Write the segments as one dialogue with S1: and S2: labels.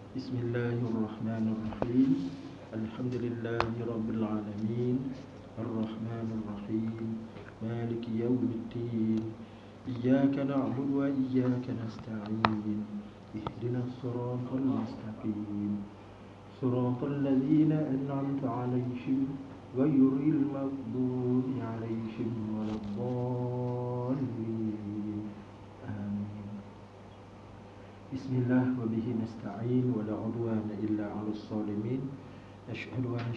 S1: Bismillahirrahmanirrahim. Alhamdulillahi rabbil alamin. Ar-Rahmanir Rahim. Maliki yaumiddin. Iyyaka na'budu wa iyyaka nasta'in. Ihdinas siratal mustaqim. Siratal ladzina an'amta 'alaihim ghairil maghdubi 'alaihim waladdallin. Bismillah wa bihi nasta'in wa la 'udwana illa 'alal zalimin. Nashhadu an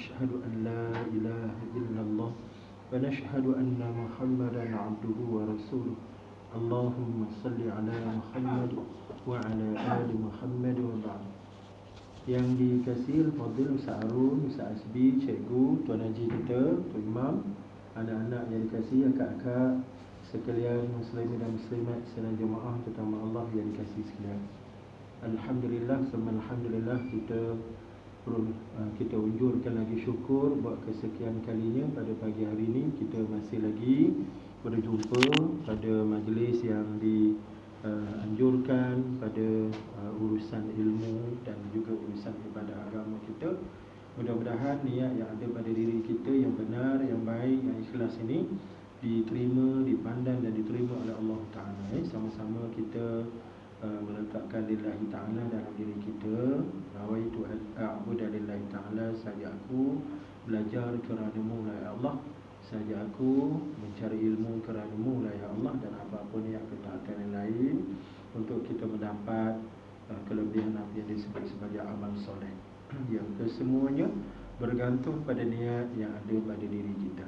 S1: la ilaha illallah wa nashhadu anna Muhammadan 'abduhu wa rasuluh. Allahumma salli 'ala Muhammad wa 'ala ali Muhammad wa ba'd. Yang dikasihi Fadil Ustaz Arun, Ustaz Asbi, Cikgu, Tuan Haji kita, Tuan Imam, anak-anak yang dikasihi, akak-akak sekalian muslimin dan muslimat sekalian jemaah terutama Allah yang dikasihi sekalian. Alhamdulillah, alhamdulillah kita unjurkan lagi syukur buat kesekian kalinya pada pagi hari ini kita masih lagi berjumpa pada majlis yang dianjurkan pada urusan ilmu dan juga urusan ibadah agama kita. Mudah-mudahan niat yang ada pada diri kita yang benar, yang baik, yang ikhlas ini diterima, dipandang dan diterima oleh Allah Ta'ala. Sama-sama kita meletakkan lillahi ta'ala dalam diri kita. Nawaitu a'budu lillahi ta'ala, saja aku belajar kerana-Mu ya Allah, saja aku mencari ilmu kerana-Mu ya Allah, dan apapun yang ketaatan yang lain untuk kita mendapat kelebihan apa yang disebut sebagai amal soleh yang kesemuanya bergantung pada niat yang ada pada diri kita.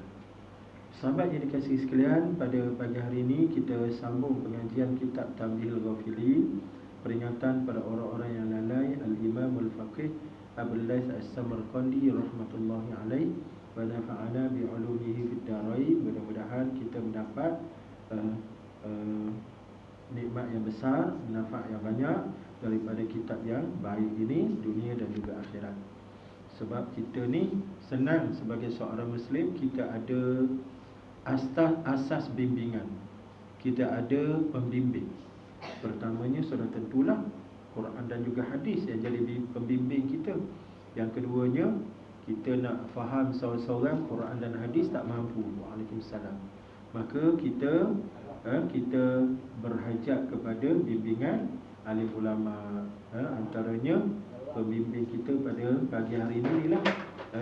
S1: Sahabat yang dikasihi sekalian, pada pagi hari ini kita sambung pengajian kitab Tamhil Ghafilin, peringatan pada orang-orang yang lalai, Al-Imam Al-Faqih Abul Laith As-Samarqandi rahmatullahi alaih wa nafa'ana bi'ulumihi fid darain. Mudah-mudahan kita mendapat nikmat yang besar, manfaat yang banyak daripada kitab yang baik ini, dunia dan juga akhirat. Sebab kita ni senang sebagai seorang Muslim, kita ada asas bimbingan, kita ada pembimbing. Pertamanya sudah tentulah Quran dan juga hadis yang jadi pembimbing kita. Yang keduanya, kita nak faham seorang-seorang Quran dan hadis tak mampu, waalaikumsalam, maka kita berhajat kepada bimbingan alim ulama. Antaranya pembimbing kita pada pagi hari ini ialah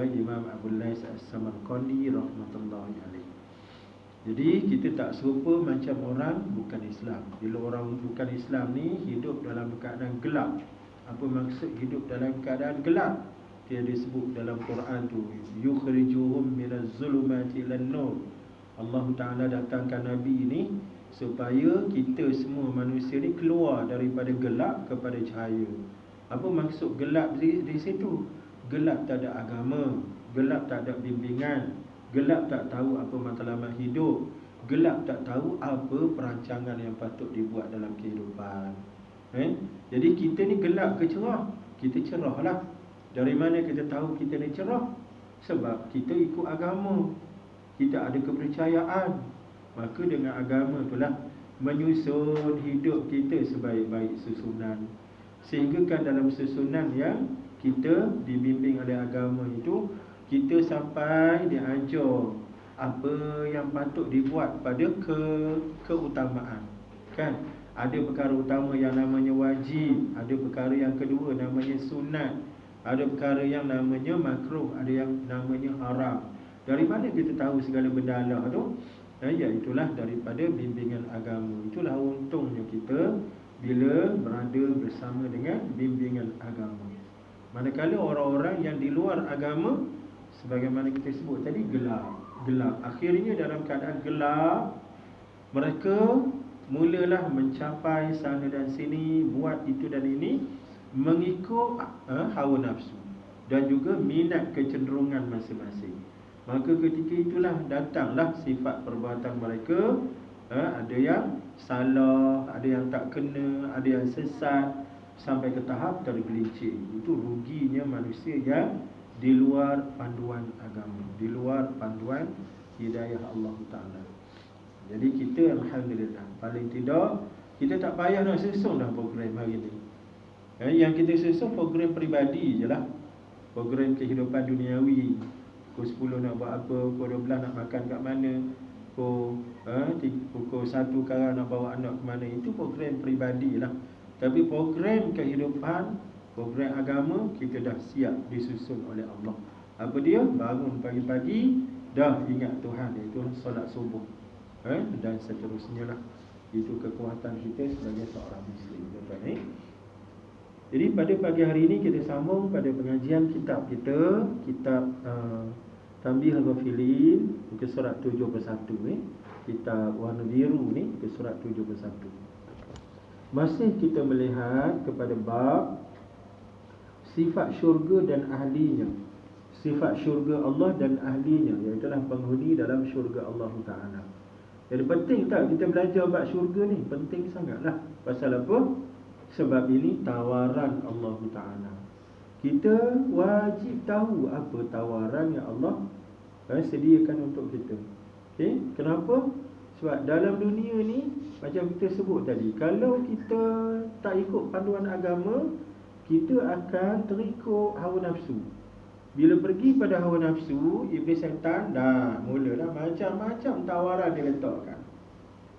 S1: Imam Abul Laith As-Samarqandi rahmatullahi alaih. Jadi kita tak serupa macam orang bukan Islam. Bila orang bukan Islam ni hidup dalam keadaan gelap. Apa maksud hidup dalam keadaan gelap? Dia disebut dalam Quran tu, yukhrijuhum minaz zulumati ilan nur. Allah Ta'ala datangkan Nabi ini supaya kita semua manusia ni keluar daripada gelap kepada cahaya. Apa maksud gelap di situ? Gelap tak ada agama, gelap tak ada bimbingan, gelap tak tahu apa matlamat hidup, gelap tak tahu apa perancangan yang patut dibuat dalam kehidupan. Jadi kita ni gelap ke cerah? Kita cerah lah. Dari mana kita tahu kita ni cerah? Sebab kita ikut agama, kita ada kepercayaan. Maka dengan agama itulah menyusun hidup kita sebaik-baik susunan. Sehingga kan dalam susunan yang kita dibimbing oleh agama itu, kita sampai diajar apa yang patut dibuat pada keutamaan. Kan? Ada perkara utama yang namanya wajib, ada perkara yang kedua namanya sunat, ada perkara yang namanya makruh, ada yang namanya haram. Dari mana kita tahu segala benda Allah tu? Iaitulah daripada bimbingan agama. Itulah untungnya kita bila berada bersama dengan bimbingan agama. Manakala orang-orang yang di luar agama, sebagaimana kita sebut tadi, gelap. Akhirnya dalam keadaan gelap, mereka mulalah mencapai sana dan sini, buat itu dan ini, mengikut hawa nafsu dan juga minat kecenderungan masing-masing. Maka ketika itulah datanglah sifat perbuatan mereka, ada yang salah, ada yang tak kena, ada yang sesat, sampai ke tahap tergelincir. Itu ruginya manusia yang di luar panduan agama, di luar panduan hidayah Allah Ta'ala. Jadi kita alhamdulillah, paling tidak kita tak payah nak susun dah program hari ni. Yang kita susun program peribadi je lah. Program kehidupan duniawi. Pukul 10 nak buat apa, pukul 12 nak makan kat mana, pukul 1 sekarang nak bawa anak ke mana. Itu program peribadi lah. Tapi program kehidupan, program agama, kita dah siap disusun oleh Allah. Apa dia? Bangun pagi-pagi, dah ingat Tuhan, iaitu solat subuh, dan seterusnya lah. Itu kekuatan kita sebagai seorang Muslim. Tuan-tuan, Jadi pada pagi hari ini kita sambung pada pengajian kitab kita, kitab Tanbih Al-Ghafilin, muka surat 71 kitab warna biru ni, muka surat 71. Masih kita melihat kepada bab sifat syurga dan ahlinya. Sifat syurga Allah dan ahlinya, iaitu penghuni dalam syurga Allah Ta'ala. Jadi penting tak kita belajar bab syurga ni? Penting sangatlah. Pasal apa? Sebab ini tawaran Allah Ta'ala. Kita wajib tahu apa tawaran yang Allah sediakan untuk kita. Okay? Kenapa? Sebab dalam dunia ni, macam kita sebut tadi, kalau kita tak ikut panduan agama, kita akan terikut hawa nafsu. Bila pergi pada hawa nafsu, iblis syaitan dah mulalah macam-macam tawaran dia letakkan.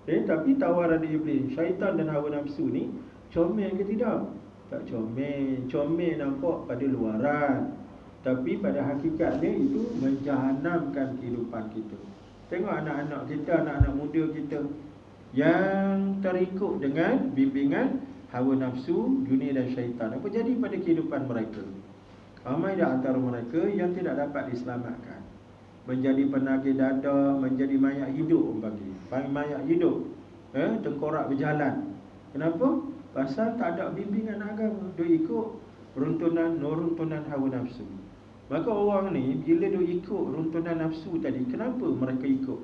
S1: Tapi tawaran iblis, syaitan dan hawa nafsu ni comel ke tidak? Tak comel. Comel nampak pada luaran, tapi pada hakikatnya itu menjahanamkan kehidupan kita. Tengok anak-anak kita, anak-anak muda kita yang terikut dengan bimbingan hawa nafsu, dunia dan syaitan. Apa jadi pada kehidupan mereka? Ramai di antara mereka yang tidak dapat diselamatkan, menjadi penagih dada, menjadi mayat hidup, mayat hidup, tengkorak berjalan. Kenapa? Pasal tak ada bimbingan agama, dia ikut runtunan hawa nafsu. Maka orang ni bila dia ikut runtunan nafsu tadi, kenapa mereka ikut?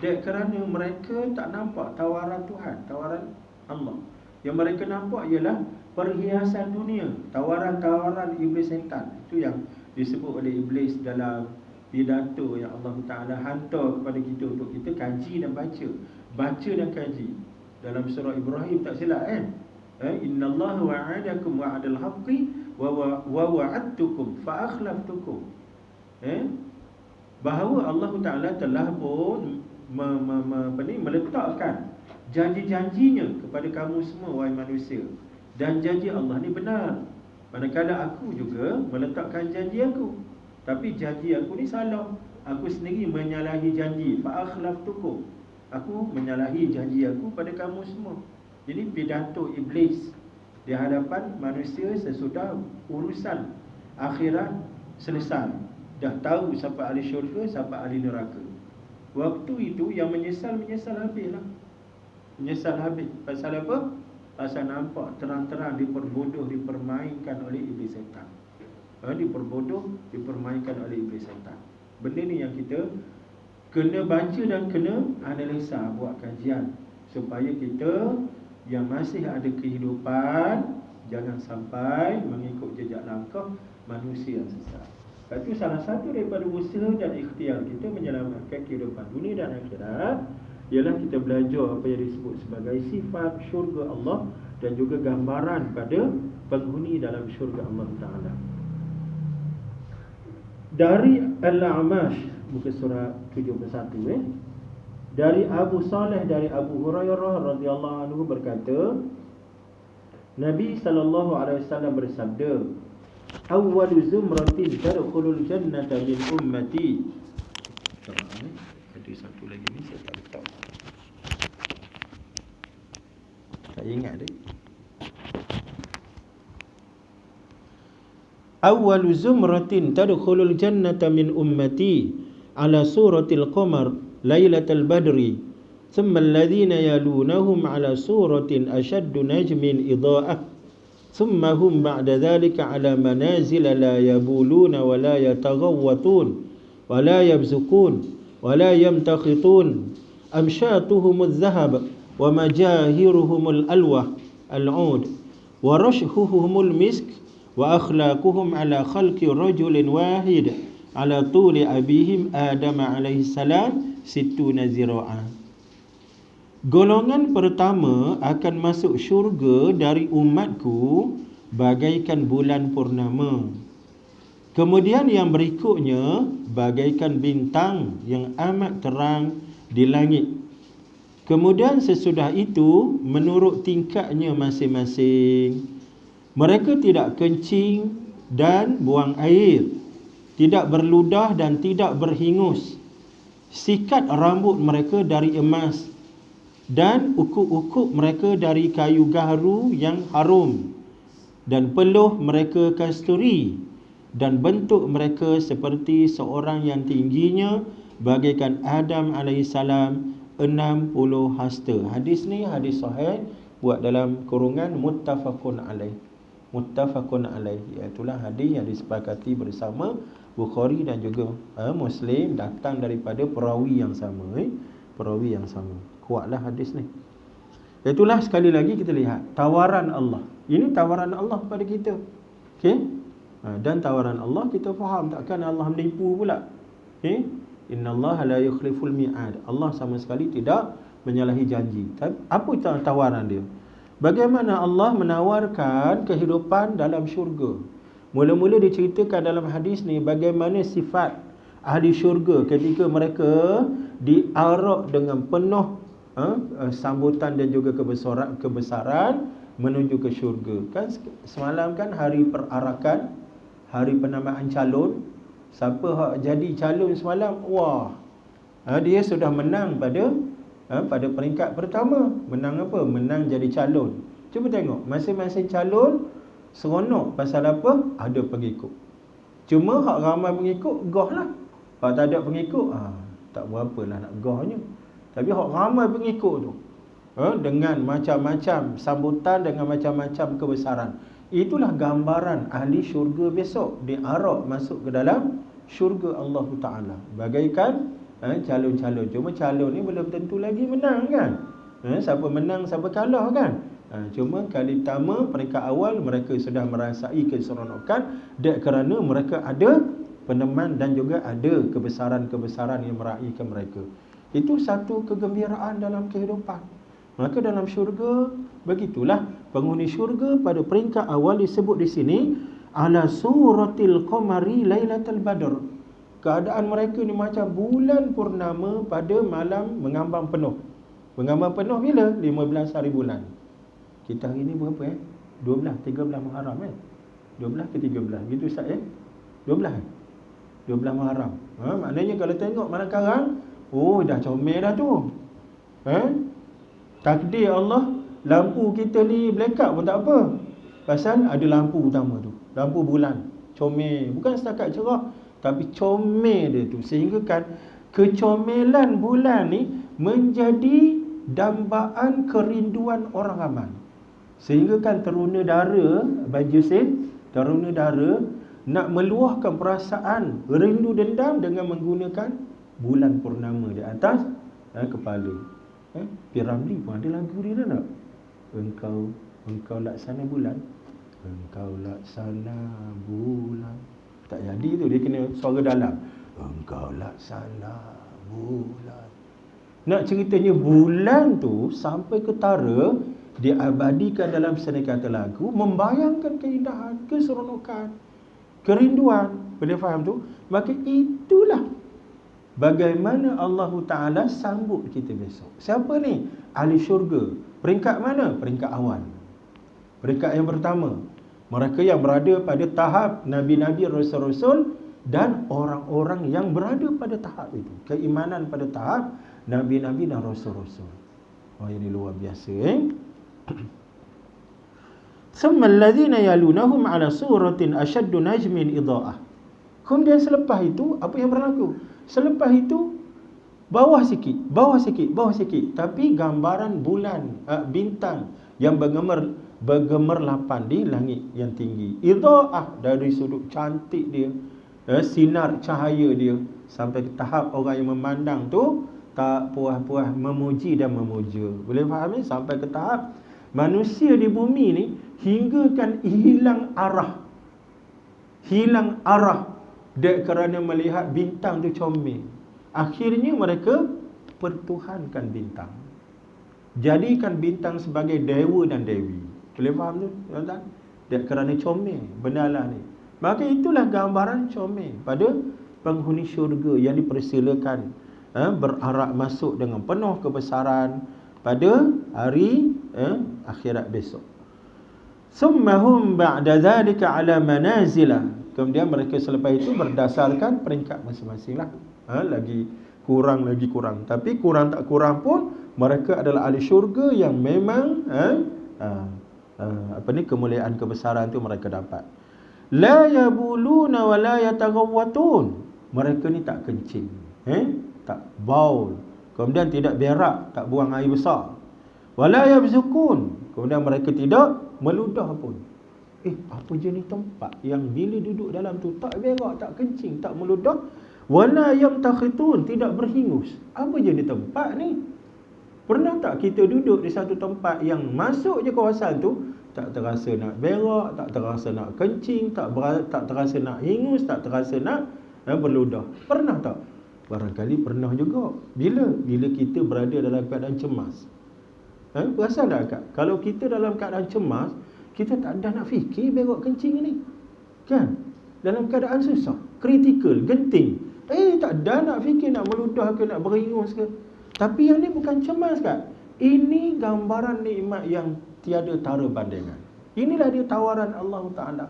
S1: Dia kerana mereka tak nampak tawaran Tuhan, tawaran Allah. Yang mereka nampak ialah perhiasan dunia, tawaran-tawaran iblis syaitan. Itu yang disebut oleh iblis dalam pidato yang Allah Ta'ala hantar kepada kita untuk kita kaji dan baca. Baca dan kaji. Dalam surah Ibrahim tak silap Innallaha wa'adakum wa'adal haqqi wa wa'adtukum fa akhlaftukum. Bahawa Allah Ta'ala telah pun meletakkan janji-janjinya kepada kamu semua, wahai manusia. Dan janji Allah ni benar. Manakala aku juga meletakkan janji aku, tapi janji aku ni salah. Aku sendiri menyalahi janji. Fa akhlaftukum. Aku menyalahi janji aku pada kamu semua. Jadi pidato iblis di hadapan manusia sesudah urusan akhirat selesai. Dah tahu siapa ahli syurga, siapa ahli neraka. Waktu itu yang menyesal habislah. Menyesal habis. Pasal apa? Pasal nampak terang-terang diperbodoh, dipermainkan oleh iblis syaitan. Diperbodoh, dipermainkan oleh iblis syaitan. Benda ni yang kita kena baca dan kena analisa, buat kajian, supaya kita yang masih ada kehidupan jangan sampai mengikut jejak langkah manusia yang sesat. Itu salah satu daripada usaha dan ikhtiar kita menyelamatkan kehidupan dunia dan akhirat, ialah kita belajar apa yang disebut sebagai sifat syurga Allah dan juga gambaran pada penghuni dalam syurga Allah Ta'ala. Dari Al-A'mash, muka surat 71 dari Abu Saleh, dari Abu Hurairah radhiyallahu anhu berkata, Nabi sallallahu alaihi wasallam bersabda, awwalu zumratin tadkhulul jannata min ummati. Ada satu lagi ni saya tak tahu. Tak ingat dah. Awwalu zumratin tadkhulul jannata min ummati ala suratil qamar lailatul badri thumma alladhina yalunahum ala suratin ashaddu najmin idha'ah thumma hum ba'da dhalika ala manazil la yabuluna wa la yataghawwatun wa la yabzukun wa la yamtakhitun amshatuhumul dhahab wa majahiruhumul alwah al-'ud wa rashhuhumul misk wa akhlaquhum ala khalqi rajulin wahid ala tuli abihim Adam alaihi salam situna zira'ah. Golongan pertama akan masuk syurga dari umatku
S2: bagaikan bulan purnama. Kemudian yang berikutnya, bagaikan bintang yang amat terang di langit. Kemudian sesudah itu, menurut tingkatnya masing-masing, mereka tidak kencing dan buang air, tidak berludah dan tidak berhingus. Sikat rambut mereka dari emas, dan ukuk-ukuk mereka dari kayu gaharu yang harum, dan peluh mereka kasturi, dan bentuk mereka seperti seorang yang tingginya bagaikan Adam alaihissalam 60 hasta. Hadis ni hadis sahih, buat dalam kurungan muttafaqun alaih. Muttafaqun alaih, iaitulah hadis yang disepakati bersama Bukhari dan juga Muslim, datang daripada perawi yang sama. Perawi yang sama. Kuatlah hadis ni. Itulah sekali lagi kita lihat tawaran Allah. Ini tawaran Allah kepada kita. Okey? Dan tawaran Allah kita faham, takkan Allah menipu pula. Okey? Innallaha la yukhliful mi'ad. Allah sama sekali tidak menyalahi janji. Tapi apa tawaran dia? Bagaimana Allah menawarkan kehidupan dalam syurga? Mula-mula diceritakan dalam hadis ni bagaimana sifat ahli syurga ketika mereka diarak dengan penuh sambutan dan juga kebesaran menuju ke syurga. Kan semalam kan hari perarakan, hari penambaan calon. Siapa hak jadi calon semalam? Wah, dia sudah menang pada peringkat pertama. Menang apa? Menang jadi calon. Cuba tengok, masing-masing calon seronok pasal apa? Ada pengikut. Cuma hak ramai pengikut, goh lah. Hak tak ada pengikut, tak berapalah nak gohnya. Tapi hak ramai pengikut tu, dengan macam-macam sambutan, dengan macam-macam kebesaran. Itulah gambaran ahli syurga besok, diarak masuk ke dalam syurga Allah Ta'ala. Bagaikan calon-calon. Cuma calon ni belum tentu lagi menang kan. Siapa menang, siapa kalah kan. Cuma kali pertama, peringkat awal, mereka sudah merasai keseronokan kerana mereka ada peneman dan juga ada kebesaran-kebesaran yang meraihkan mereka. Itu satu kegembiraan dalam kehidupan. Maka dalam syurga, begitulah penghuni syurga pada peringkat awal disebut di sini ala suratil qamari lailatul badr. Keadaan mereka ni macam bulan purnama pada malam mengambang penuh. Mengambang penuh bila? 15 hari bulan. Kita hari ni berapa 12, 13 Muharram 12 ke 13? Gitu Ustaz 12 Muharram. Maknanya kalau tengok malam sekarang, dah comel dah tu. Takdir Allah, lampu kita ni blackout pun tak apa. Pasal ada lampu utama tu, lampu bulan. Comel, bukan setakat cerah, tapi comel dia tu. Sehingga kan kecomelan bulan ni menjadi dambaan kerinduan orang ramai. Sehingga kan teruna dara, baju teruna dara nak meluahkan perasaan rindu dendam dengan menggunakan bulan purnama di atas kepala. Piramli pun ada lagu dia tak? Engkau laksana bulan, engkau laksana bulan. Tak jadi tu, dia kena suara dalam. Engkau laksana bulan. Nak ceritanya bulan tu sampai ketara diabadikan dalam senekata lagu, membayangkan keindahan, keseronokan, kerinduan. Boleh faham tu? Maka itulah bagaimana Allah Ta'ala sambut kita besok. Siapa ni? Ahli syurga. Peringkat mana? Peringkat awal. Peringkat yang pertama, mereka yang berada pada tahap Nabi-Nabi, Rasul-Rasul, dan orang-orang yang berada pada tahap itu. Keimanan pada tahap Nabi-Nabi dan Rasul-Rasul. Ini luar biasa Summa alladhina yalunahum ala suratin ashaddu najmin idha'ah. Kemudian selepas itu, apa yang berlaku? Selepas itu, bawah sikit, tapi gambaran bulan, bintang yang bergemerlapan di langit yang tinggi. Idha'ah, dari sudut cantik dia, sinar cahaya dia, sampai ke tahap orang yang memandang tu tak puas-puas memuji dan memuja. Boleh faham ni? Sampai ke tahap manusia di bumi ni hinggakan hilang arah kerana melihat bintang tu comel. Akhirnya mereka pertuhankan bintang, jadikan bintang sebagai dewa dan dewi. Boleh faham tu tuan-tuan? Dia kerana comel benda lah ni. Maka itulah gambaran comel pada penghuni syurga yang dipersilakan berarak masuk dengan penuh kebesaran pada hari akhirat besok. Summahum ba'da dhalika ala manazila. Kemudian mereka selepas itu berdasarkan peringkat masing-masing lah. Lagi kurang. Tapi kurang tak kurang pun mereka adalah ahli syurga yang memang kemuliaan kebesaran tu mereka dapat. La yabuluna wa la yataghawwatun. Mereka ni tak kencing, tak baul, kemudian tidak berak, tak buang air besar. Wala yabzukun. Kemudian mereka tidak meludah pun. Apa jenis tempat yang bila duduk dalam tu tak berak, tak kencing, tak meludah. Wala yamtakhitun, tidak berhingus. Apa jenis tempat ni? Pernah tak kita duduk di satu tempat yang masuk je kawasan tu tak terasa nak berak, tak terasa nak kencing, tak terasa nak hingus, tak terasa nak berludah? Pernah tak? Barangkali pernah juga. Bila kita berada dalam keadaan cemas. Perasan tak Kak? Kalau kita dalam keadaan cemas, kita tak ada nak fikir berak kencing ni, kan? Dalam keadaan susah, kritikal, genting, tak ada nak fikir nak meludah ke, nak beringus ke. Tapi yang ni bukan cemas Kak. Ini gambaran nikmat yang tiada tara bandingan. Inilah dia tawaran Allah Ta'ala.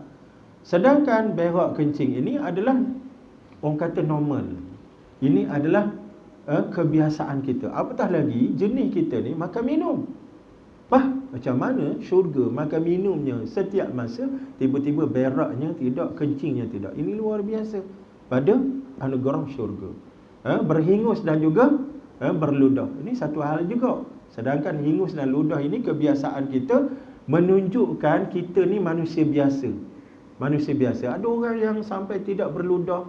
S2: Sedangkan berak kencing ini adalah orang kata normal. Ini adalah kebiasaan kita. Apatah lagi jenis kita ni makan minum. Macam mana syurga makan minumnya setiap masa, tiba-tiba beraknya tidak, kencingnya tidak. Ini luar biasa pada anugerah syurga. Berhingus dan juga berludah. Ini satu hal juga. Sedangkan hingus dan ludah ini kebiasaan kita, menunjukkan kita ni manusia biasa. Manusia biasa. Ada orang yang sampai tidak berludah.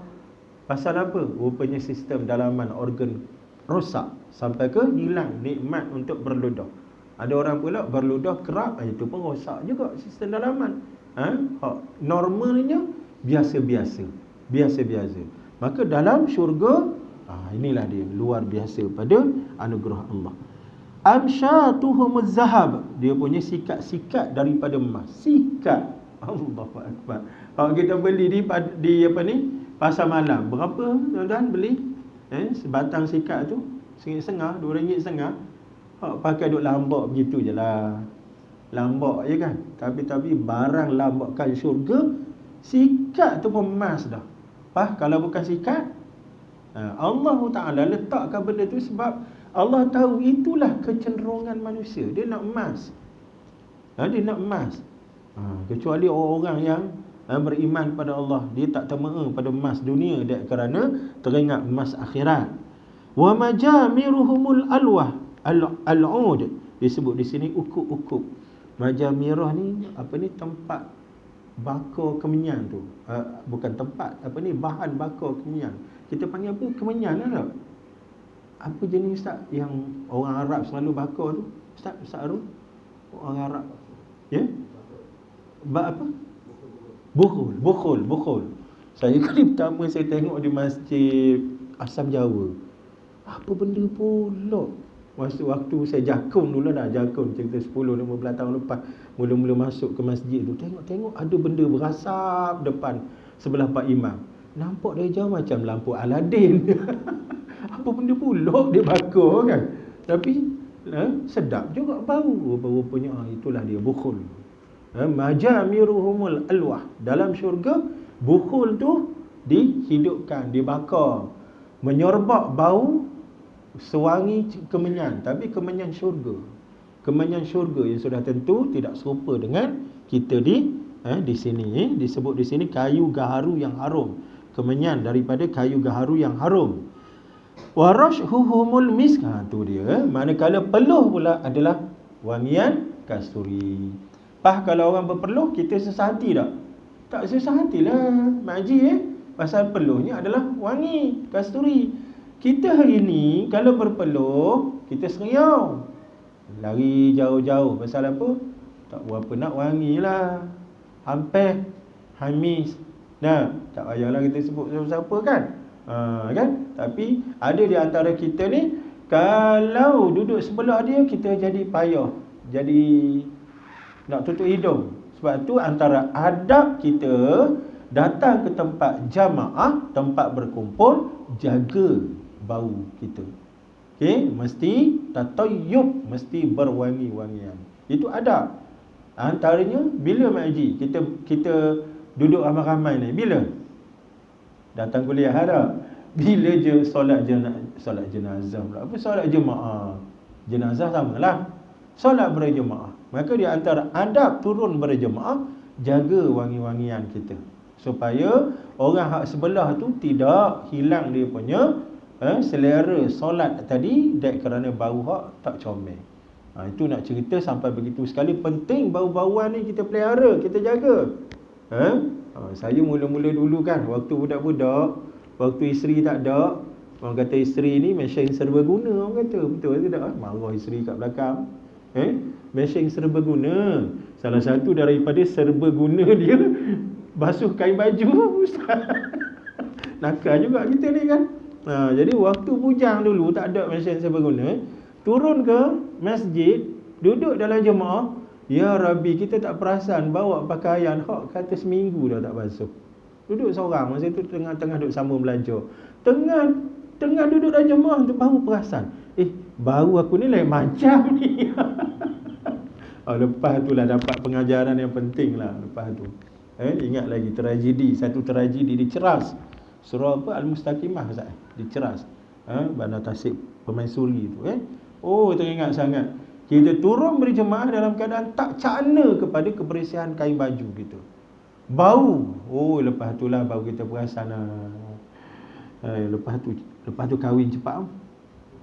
S2: Pasal apa? Rupanya sistem dalaman organ rosak sampai ke hilang nikmat untuk berludah. Ada orang pula berludah kerap, itu pun rosak juga sistem dalaman. Normalnya biasa-biasa. Biasa-biasa. Maka dalam syurga, inilah dia luar biasa pada anugerah Allah. Amsyatuhumuz zahab, dia punya sikat-sikat daripada emas. Sikat. Allahu akbar. Kalau kita beli di pasar malam, berapa tuan-tuan beli? Sebatang sikat tu RM1.50, RM2.50. Pakai duk lambak begitu je lah. Lambak je kan. Tapi barang lambakan syurga, sikat tu pun emas dah. Kalau bukan sikat, Allah Ta'ala letakkan benda tu sebab Allah tahu itulah kecenderungan manusia. Dia nak emas. Dia nak emas. Kecuali orang-orang yang beriman pada Allah, dia tak termea pada emas dunia dia kerana teringat emas akhirat. Wa majamiruhumul alwah al-ud, disebut di sini ukuk-ukuk. Majamirah ni tempat bakar kemenyan tu. Bukan tempat, bahan bakar kemenyan. Kita panggil apa? Kemenyan lah. Apa jenis Ustaz yang orang Arab selalu bakar tu? Ustaz Arul? Orang Arab. Ya? Apa? Bukhul. Saya kali pertama saya tengok di masjid Asam Jawa. Apa benda pula? Waktu saya jakun dulu dah, cerita 10-15 tahun lepas, mula-mula masuk ke masjid tu, tengok ada benda berasap depan sebelah Pak Imam. Nampak dari jauh macam lampu Aladin. Apa benda pula dia bakar kan? Tapi sedap juga bau. Rupanya itulah dia bukhul. Majamiruhumul alwah. Dalam syurga, bukhul tu dihidupkan, dibakar, menyorbak bau sewangi kemenyan. Tapi kemenyan syurga. Kemenyan syurga yang sudah tentu tidak serupa dengan kita di sini. Disebut di sini kayu gaharu yang harum. Kemenyan daripada kayu gaharu yang harum. Warashhuhumul misk. Tu dia. Manakala peluh pula adalah wangian kasturi. Kalau orang berpeluh, kita susah hati tak? Tak susah hatilah Makcik pasal peluhnya adalah wangi kasturi. Kita hari ni kalau berpeluh, kita seriau, lari jauh-jauh. Pasal apa? Tak berapa nak wangi lah. Hampir hamis. Tak payahlah kita sebut siapa-siapa kan? Kan? Tapi ada di antara kita ni, kalau duduk sebelah dia, kita jadi payah, jadi nak tutup hidung. Sebab tu antara adab kita datang ke tempat jamaah, tempat berkumpul, jaga bau kita. Okey, mesti tatayyub, mesti berwangi-wangian. Itu adab. Antaranya bila Mak Haji kita duduk ramai-ramai ni, bila datang kuliah ada, bila je solat jenazah pula. Apa solat jemaah? Jenazah samalah. Solat berjemaah. Maka di antara adab turun berjemaah, jaga wangi-wangian kita, supaya orang hak sebelah tu tidak hilang dia punya selera solat tadi kerana bau hak tak comel. Itu nak cerita sampai begitu sekali penting bau-bauan ni kita pelihara, kita jaga. Saya mula-mula dulu kan, waktu budak-budak, waktu isteri tak ada, orang kata isteri ni mesin serbaguna, orang kata betul ke tak? Marah isteri kat belakang. Mesin serbaguna. Salah satu daripada serbaguna dia basuh kain baju. Nakal juga kita ni kan. Jadi waktu bujang dulu tak ada mesin serbaguna, turun ke masjid, duduk dalam jemaah, ya Rabbi, kita tak perasan bawa pakaian hak kata seminggu dah tak basuh. Duduk seorang masa tu, tengah-tengah duduk sambung belajar. Tengah duduk dalam jemaah tu baru perasan, bau aku ni lain macam ni. Lepas tu lah dapat pengajaran yang penting lah. Lepas tu ingat lagi satu tragedi di Ceras. Surah apa? Al-Mustaqimah Ustaz. Di Ceras. Bandar Tasik Permaisuri tu. Teringat sangat. Kita turun berjemaah dalam keadaan tak cakna kepada kebersihan kain baju kita. Bau. Lepas tu lah baru kita perasan. Lepas tu kahwin cepat.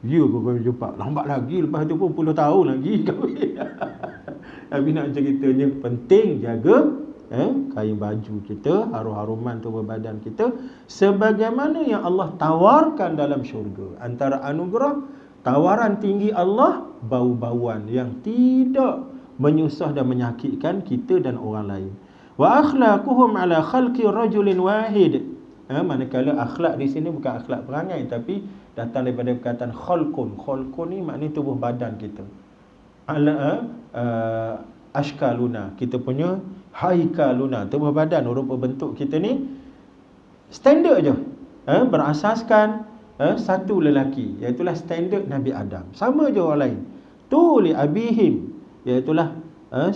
S2: Ya, kahwin cepat. Lambat lagi. Lepas tu pun puluh tahun lagi kahwin. Tapi nak ceritanya penting jaga kain baju kita, harum-haruman tubuh badan kita, sebagaimana yang Allah tawarkan dalam syurga. Antara anugerah tawaran tinggi Allah, bau-bauan yang tidak menyusah dan menyakitkan kita dan orang lain. Wa akhlaquhum ala khalqi rajulin wahid. Manakala akhlak di sini bukan akhlak perangai, tapi datang daripada perkataan khalqun. Khalqun ni maknanya tubuh badan kita. Ashkaluna, kita punya haikaluna, tubuh badan, rupa bentuk kita ni standard je, berasaskan satu lelaki, iaitulah standard Nabi Adam. Sama je orang lain. Tuli abihim, iaitulah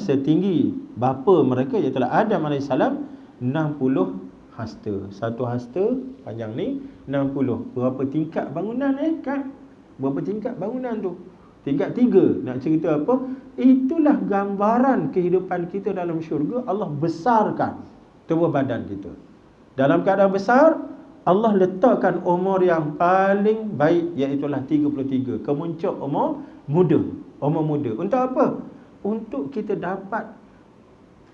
S2: setinggi bapa mereka, iaitulah Adam AS, 60 hasta. Satu hasta panjang ni 60. Berapa tingkat bangunan kan? Berapa tingkat bangunan tu? Tingkat 3. Nak cerita apa? Itulah gambaran kehidupan kita dalam syurga. Allah besarkan tubuh badan kita. Dalam keadaan besar, Allah letakkan umur yang paling baik, iaitulah 33. Kemuncak umur muda. Untuk apa? Untuk kita dapat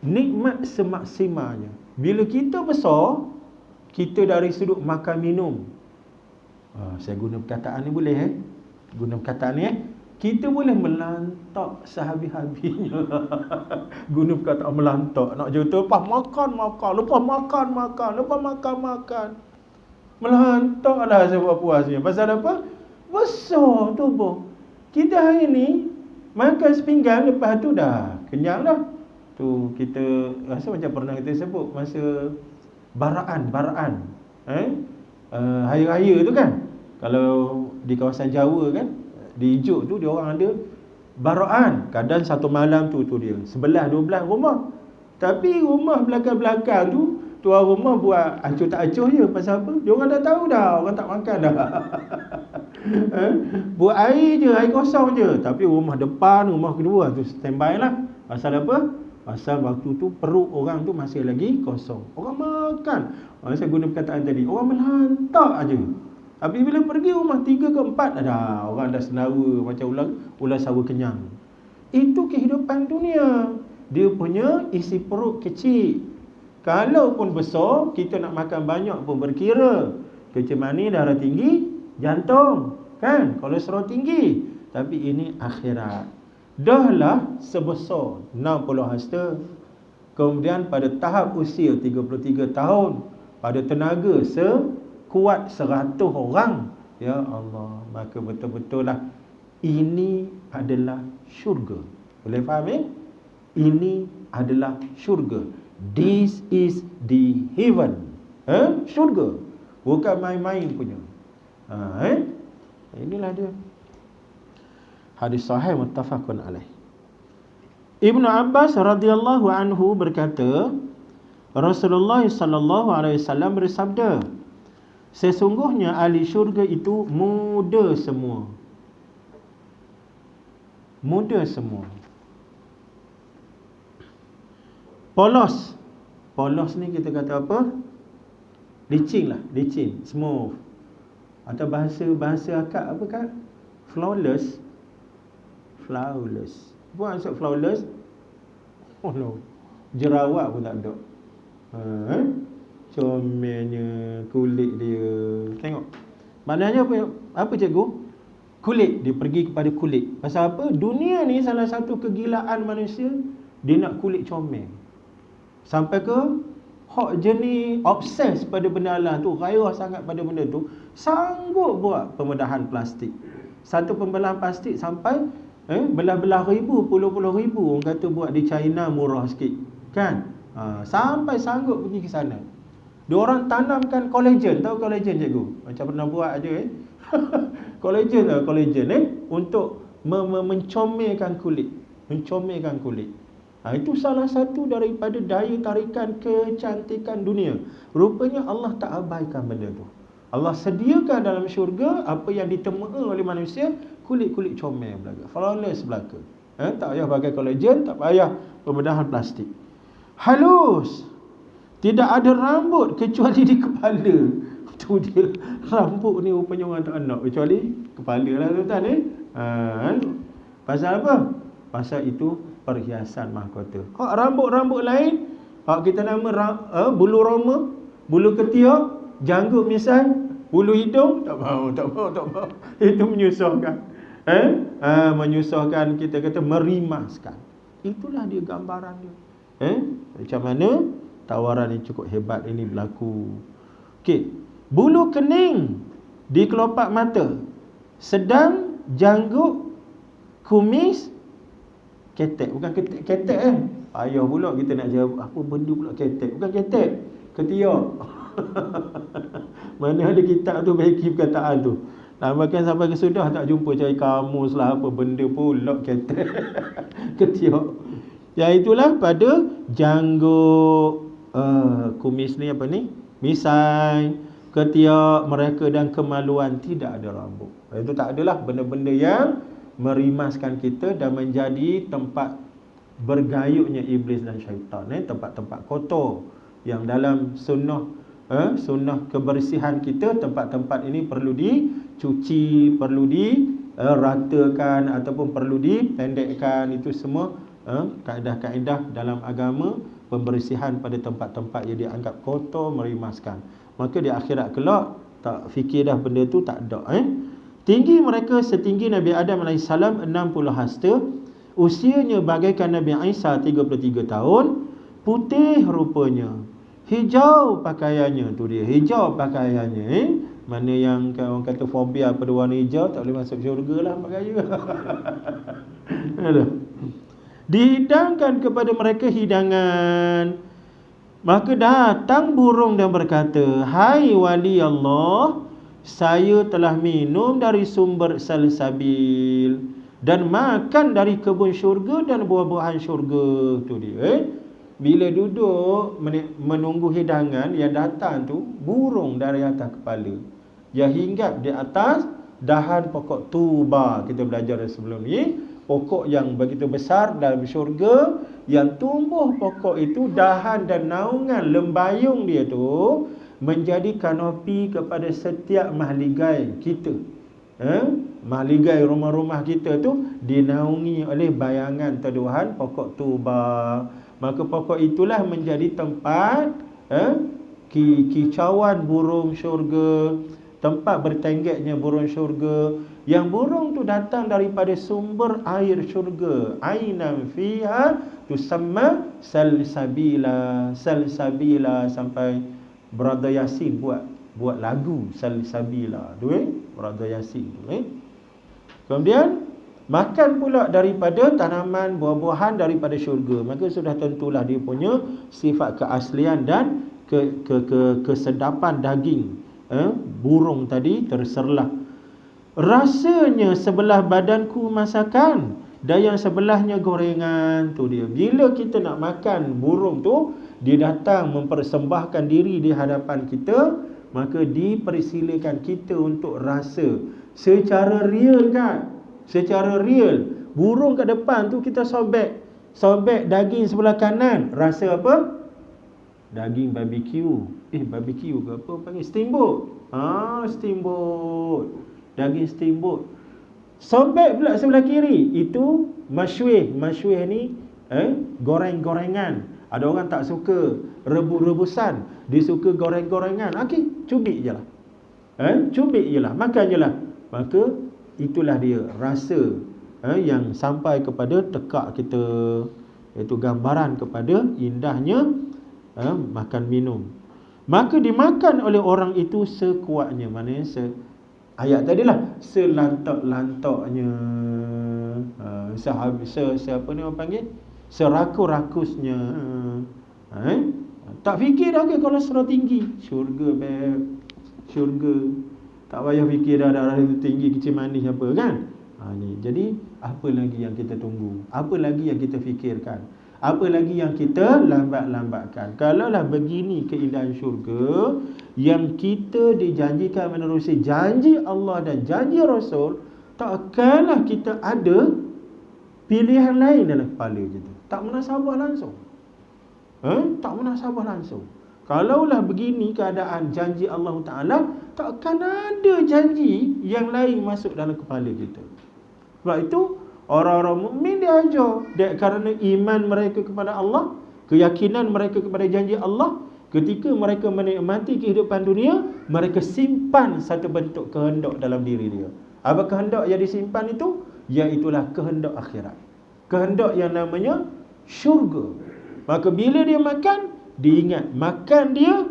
S2: nikmat semaksimalnya. Bila kita besar, kita dari sudut makan minum, saya guna perkataan ni boleh guna perkataan ni kita boleh melantak sehabis-habisnya. Guna perkataan melantak. Nak cerita lepas makan. Melantak lah sepuas-puasnya. Pasal apa? Besar tubuh. Kita hari ni makan sepinggan, lepas tu dah kenyang dah. Tu kita rasa macam pernah kita sebut masa baraan. Hari raya tu kan. Kalau di kawasan Jawa kan, di Ijuk tu dia orang ada baraan. Kadang satu malam tu dia 11-12 rumah. Tapi rumah belakang-belakang tu tuan rumah buat acuh tak acuh je. Pasal apa? Dia orang dah tahu dah, orang tak makan dah. Buat air je, air kosong je. Tapi rumah depan, rumah kedua tu standby lah. Pasal apa? Pasal waktu tu perut orang tu masih lagi kosong. Orang makan. Saya guna perkataan tadi, orang melantak aja. Tapi bila pergi rumah 3 ke 4 dah orang dah senawa macam ular sawa kenyang. Itu kehidupan dunia. Dia punya isi perut kecil. Kalaupun besar, kita nak makan banyak pun berkira. Kecil manis, darah tinggi, jantung, kan? Kolesterol tinggi. Tapi ini akhirat. Dahlah sebesar 60 hasta. Kemudian pada tahap usia 33 tahun, pada tenaga kuat 100 orang. Ya Allah, maka betul-betul lah ini adalah syurga. Boleh faham Ini adalah syurga. This is the heaven. Syurga. Bukan main-main punya. Inilah dia. Hadis sahih muttafaqun alaih. Ibnu Abbas radhiyallahu anhu berkata, Rasulullah sallallahu alaihi wasallam bersabda, sesungguhnya ahli syurga itu muda semua. Muda semua. Polos. Polos ni kita kata apa? Licin lah, licin, smooth. Atau bahasa akak apa kan? Flawless. Flawless. Buat maksud flawless? Oh no. Jerawat pun tak ada. Comelnya kulit dia. Tengok. Maknanya apa cikgu? Kulit. Dia pergi kepada kulit. Pasal apa? Dunia ni salah satu kegilaan manusia, dia nak kulit comel. Sampai ke hak jenis obses pada benda Allah tu, gairah sangat pada benda tu, sanggup buat pembedahan plastik. Satu pembelahan plastik sampai belah-belah ribu, puluh-puluh ribu. Orang kata buat di China murah sikit, kan? Sampai sanggup pergi ke sana. Diorang tanamkan kolagen. Tahu kolagen cikgu? Macam pernah buat aja kolagen lah, kolagen untuk mencomelkan kulit. Mencomelkan kulit. Itu salah satu daripada daya tarikan kecantikan dunia. Rupanya Allah tak abaikan benda tu. Allah sediakan dalam syurga apa yang ditemui oleh manusia, kulit-kulit comel belaka, flawless belaka. Tak payah pakai kolagen, tak payah pembedahan plastik. Halus. Tidak ada rambut kecuali di kepala. Tu dia. Rambut ni rupanya orang tak nak kecuali kepala lah tuan-tuan Pasal apa? Pasal itu perhiasan mahkota. Hak rambut-rambut lain, hak kita nama bulu roma, bulu ketiak, janggut misai, bulu hidung, tak mau. Itu menyusahkan. Menyusahkan, kita kata merimaskan. Itulah dia gambaran dia. Macam mana tawaran yang cukup hebat ini berlaku. Okey, bulu kening di kelopak mata, sedang janggut, kumis, ketek. Bukan ketek Ayah pula kita nak jawab apa benda pula ketek. Bukan ketek, ketiak. Mana ada kitab tu bagi perkataan tu. Bahkan sampai ke sudah tak jumpa cari kamus lah apa benda pula ketek. Ketiak. Yang itulah pada janggut, kumis ni apa ni? Misai, ketiak mereka dan kemaluan, tidak ada rambut. Itu tak adalah benda-benda yang merimaskan kita dan menjadi tempat bergayutnya iblis dan syaitan. Tempat-tempat kotor yang dalam sunnah kebersihan kita, tempat-tempat ini perlu dicuci, perlu diratakan ataupun perlu dipendekkan. Itu semua kaedah-kaedah dalam agama pembersihan pada tempat-tempat yang dianggap kotor, merimaskan. Maka di akhirat kelak tak fikir dah benda tu tak ada. Tinggi mereka setinggi Nabi Adam AS 60 hasta. Usianya bagaikan Nabi Isa 33 tahun. Putih rupanya, hijau pakaiannya. Tu dia, hijau pakaiannya. Mana yang orang kata fobia pada warna hijau, tak boleh masuk syurga lah pakai. Dihidangkan kepada mereka hidangan. Maka datang burung dan berkata, hai wali Allah, saya telah minum dari sumber salsabil dan makan dari kebun syurga dan buah-buahan syurga. Tu dia. Bila duduk menunggu hidangan yang datang tu, burung dari atas kepala. Dia hinggap di atas dahan pokok tuba. Kita belajar sebelum ni, pokok yang begitu besar dalam syurga, yang tumbuh pokok itu, dahan dan naungan lembayung dia tu menjadi kanopi kepada setiap mahligai kita. Mahligai rumah-rumah kita tu dinaungi oleh bayangan teduhan pokok tuba. Maka pokok itulah menjadi tempat kicauan burung syurga, tempat bertenggeknya burung syurga. Yang burung tu datang daripada sumber air syurga. Ainam fiha tusamma salsabila. Salsabila sampai Brother Yasin buat lagu salsabila tu Brother Yasin tu Kemudian makan pula daripada tanaman buah-buahan daripada syurga, maka sudah tentulah dia punya sifat keaslian dan kesedapan daging burung tadi terserlah. Rasanya sebelah badanku masakan dan yang sebelahnya gorengan. Tu dia. Bila kita nak makan burung tu, dia datang mempersembahkan diri di hadapan kita, maka dipersilakan kita untuk rasa secara real kan. Secara real. Burung kat depan tu kita sobek daging sebelah kanan. Rasa apa? Daging barbecue. Barbecue ke apa panggil? Steamboat. Steamboat. Daging steamboat. Sobek pula sebelah kiri, itu masyuih. Masyuih ni goreng-gorengan. Ada orang tak suka rebus-rebusan, dia suka goreng-gorengan. Okey, cubit je lah. Cubit je lah, makan je lah. Maka itulah dia rasa yang sampai kepada tekak kita, iaitu gambaran kepada indahnya makan minum. Maka dimakan oleh orang itu sekuatnya, maknanya ayat tadilah selantak-lantaknya, siapa ni orang panggil, serakus-rakusnya. Tak fikir dah ke kolesterol tinggi, syurga beb, syurga. Tak payah fikir dah darah itu tinggi, kecil manis apa kan. Ni. Jadi apa lagi yang kita tunggu? Apa lagi yang kita fikirkan? Apa lagi yang kita lambat-lambatkan? Kalaulah begini keindahan syurga, yang kita dijanjikan menerusi janji Allah dan janji Rasul, takkanlah kita ada pilihan lain dalam kepala kita. Tak munasabah langsung. Tak munasabah langsung. Kalaulah begini keadaan janji Allah Ta'ala, takkan ada janji yang lain masuk dalam kepala kita. Sebab itu orang-orang mukmin diajar, kerana iman mereka kepada Allah, keyakinan mereka kepada janji Allah, ketika mereka menikmati kehidupan dunia, mereka simpan satu bentuk kehendak dalam diri dia. Apa kehendak yang disimpan itu? Iaitulah kehendak akhirat, kehendak yang namanya syurga. Maka bila dia makan, diingat makan dia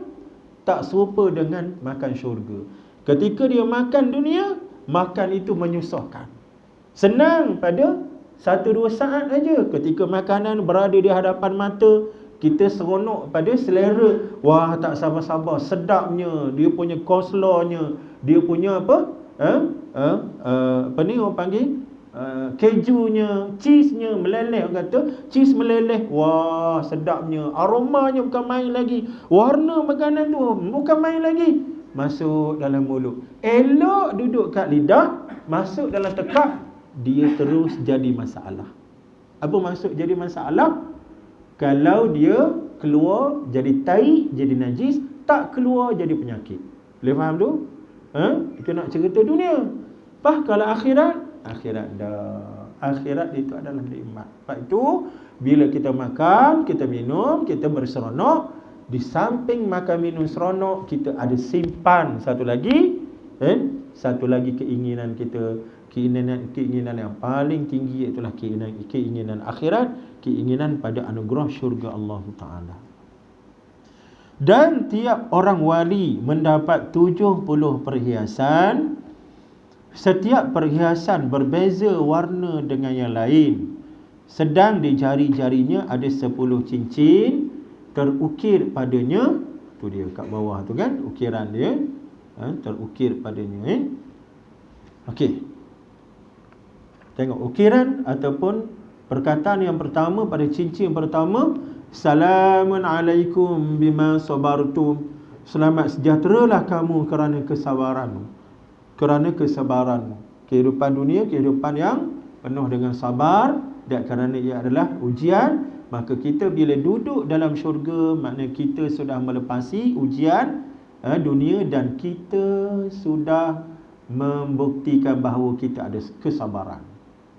S2: tak serupa dengan makan syurga. Ketika dia makan dunia, makan itu menyusahkan. Senang pada 1-2 saat saja. Ketika makanan berada di hadapan mata, kita seronok pada selera. Wah, tak sabar-sabar, sedapnya, dia punya coleslawnya, dia punya apa? Apa ni orang panggil? Kejunya, cheese-nya meleleh, orang kata cheese meleleh. Wah, sedapnya, aromanya bukan main lagi, warna makanan tu bukan main lagi. Masuk dalam mulut, elok duduk kat lidah, masuk dalam tekak, dia terus jadi masalah. Apa maksud jadi masalah? Kalau dia keluar jadi tai, jadi najis, tak keluar jadi penyakit. Boleh faham tu? Itu nak cerita dunia. Kalau akhirat dah. Akhirat itu adalah nikmat. Sebab itu bila kita makan, kita minum, kita berseronok, di samping makan minum seronok, kita ada simpan satu lagi keinginan kita, keinginan yang paling tinggi, itulah keinginan akhirat, keinginan pada anugerah syurga Allah Ta'ala. Dan tiap orang wali mendapat 70 perhiasan. Setiap perhiasan berbeza warna dengan yang lain. Sedang di jari-jarinya ada 10 cincin terukir padanya. Tu dia kat bawah tu kan, ukiran dia terukir padanya. Okey, tengok ukiran ataupun perkataan yang pertama pada cincin pertama, Salamun alaikum bima sabartum. Selamat sejahteralah kamu kerana kesabaranmu. Kerana kesabaranmu. Kehidupan dunia, kehidupan yang penuh dengan sabar, dan kerana ia adalah ujian, maka kita bila duduk dalam syurga, maknanya kita sudah melepasi ujian dunia, dan kita sudah membuktikan bahawa kita ada kesabaran.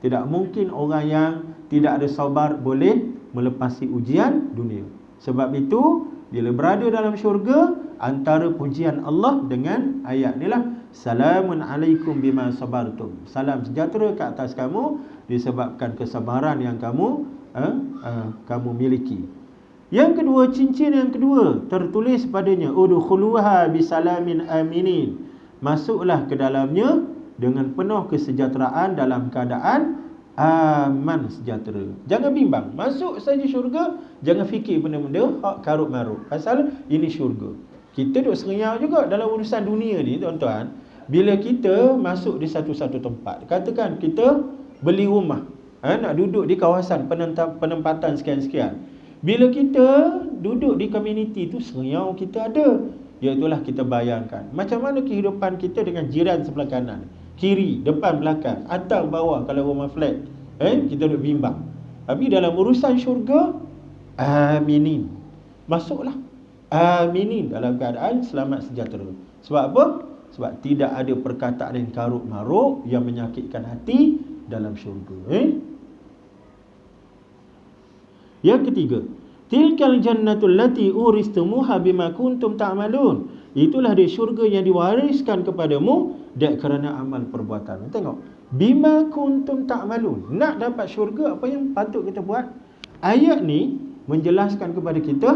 S2: Tidak mungkin orang yang tidak ada sabar boleh melepasi ujian dunia. Sebab itu bila berada dalam syurga, antara pujian Allah dengan ayat ni lah, Salamun alaikum bima sabartum. Salam sejahtera ke atas kamu disebabkan kesabaran yang kamu miliki. Yang kedua, cincin yang kedua tertulis padanya, Udkhuluha bisalamin aminin. Masuklah ke dalamnya dengan penuh kesejahteraan dalam keadaan aman sejahtera. Jangan bimbang. Masuk saja syurga, jangan fikir benda-benda hak karut marut. Pasal ini syurga. Kita duk serenyau juga dalam urusan dunia ni, tuan-tuan. Bila kita masuk di satu-satu tempat, katakan kita beli rumah, nak duduk di kawasan penempatan sekian-sekian. Bila kita duduk di komuniti tu, serenyau kita ada. Iaitulah kita bayangkan macam mana kehidupan kita dengan jiran sebelah kanan, kiri, depan, belakang, atas, bawah. Kalau rumah flat, kita duduk bimbang. Tapi dalam urusan syurga, aminin, masuklah, aminin, dalam keadaan selamat sejahtera. Sebab apa? Sebab tidak ada perkataan yang karut marut yang menyakitkan hati dalam syurga. Yang ketiga, tilkal jannatul lati uristumuha bima kuntum ta'malun. Itulah dia syurga yang diwariskan kepadamu dak kerana amal perbuatan. Tengok, bima kuntum ta'malun. Nak dapat syurga, apa yang patut kita buat? Ayat ni menjelaskan kepada kita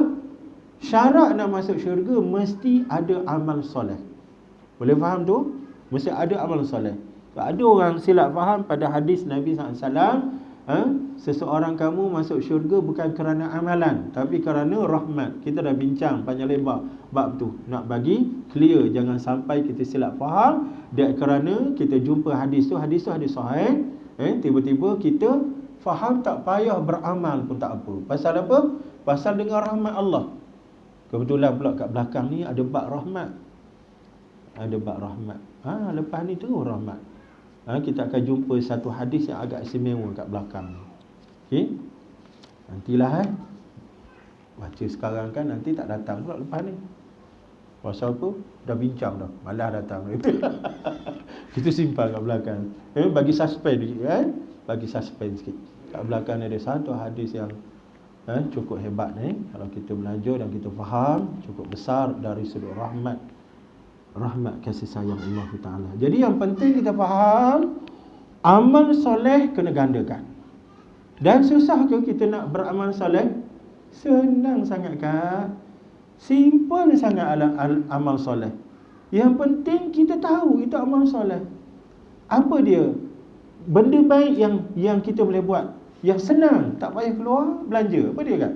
S2: syarat nak masuk syurga mesti ada amal soleh. Boleh faham tu? Mesti ada amal soleh. Ada orang silap faham pada hadis Nabi SAW, seseorang kamu masuk syurga bukan kerana amalan, tapi kerana rahmat. Kita dah bincang panjang lebar bab tu, nak bagi clear, jangan sampai kita silap faham. Dan kerana kita jumpa hadis hadis sahih, tiba-tiba kita faham tak payah beramal pun tak apa. Pasal apa? Pasal dengan rahmat Allah. Kebetulan pula kat belakang ni ada bab rahmat. Ada bab rahmat. Lepas ni terus rahmat. Kita akan jumpa satu hadis yang agak istimewa kat belakang. Okey. Nantilah baca sekarang kan, nanti tak datang pula lepas ni. Pasal apa? Dah bincang dah, malas datang. Kita simpan kat belakang. Bagi suspend sikit Bagi suspend sikit. Kat belakang ni ada satu hadis yang cukup hebat ni. Kalau kita belajar dan kita faham, cukup besar dari sudut rahmat kasih sayang Allah Ta'ala. Jadi yang penting kita faham, amal soleh kena gandakan. Dan susah ke kita nak beramal soleh? Senang sangat kan? Simple sangat amal soleh. Yang penting kita tahu itu amal soleh. Apa dia? Benda baik yang kita boleh buat, yang senang, tak payah keluar belanja. Apa dia kan?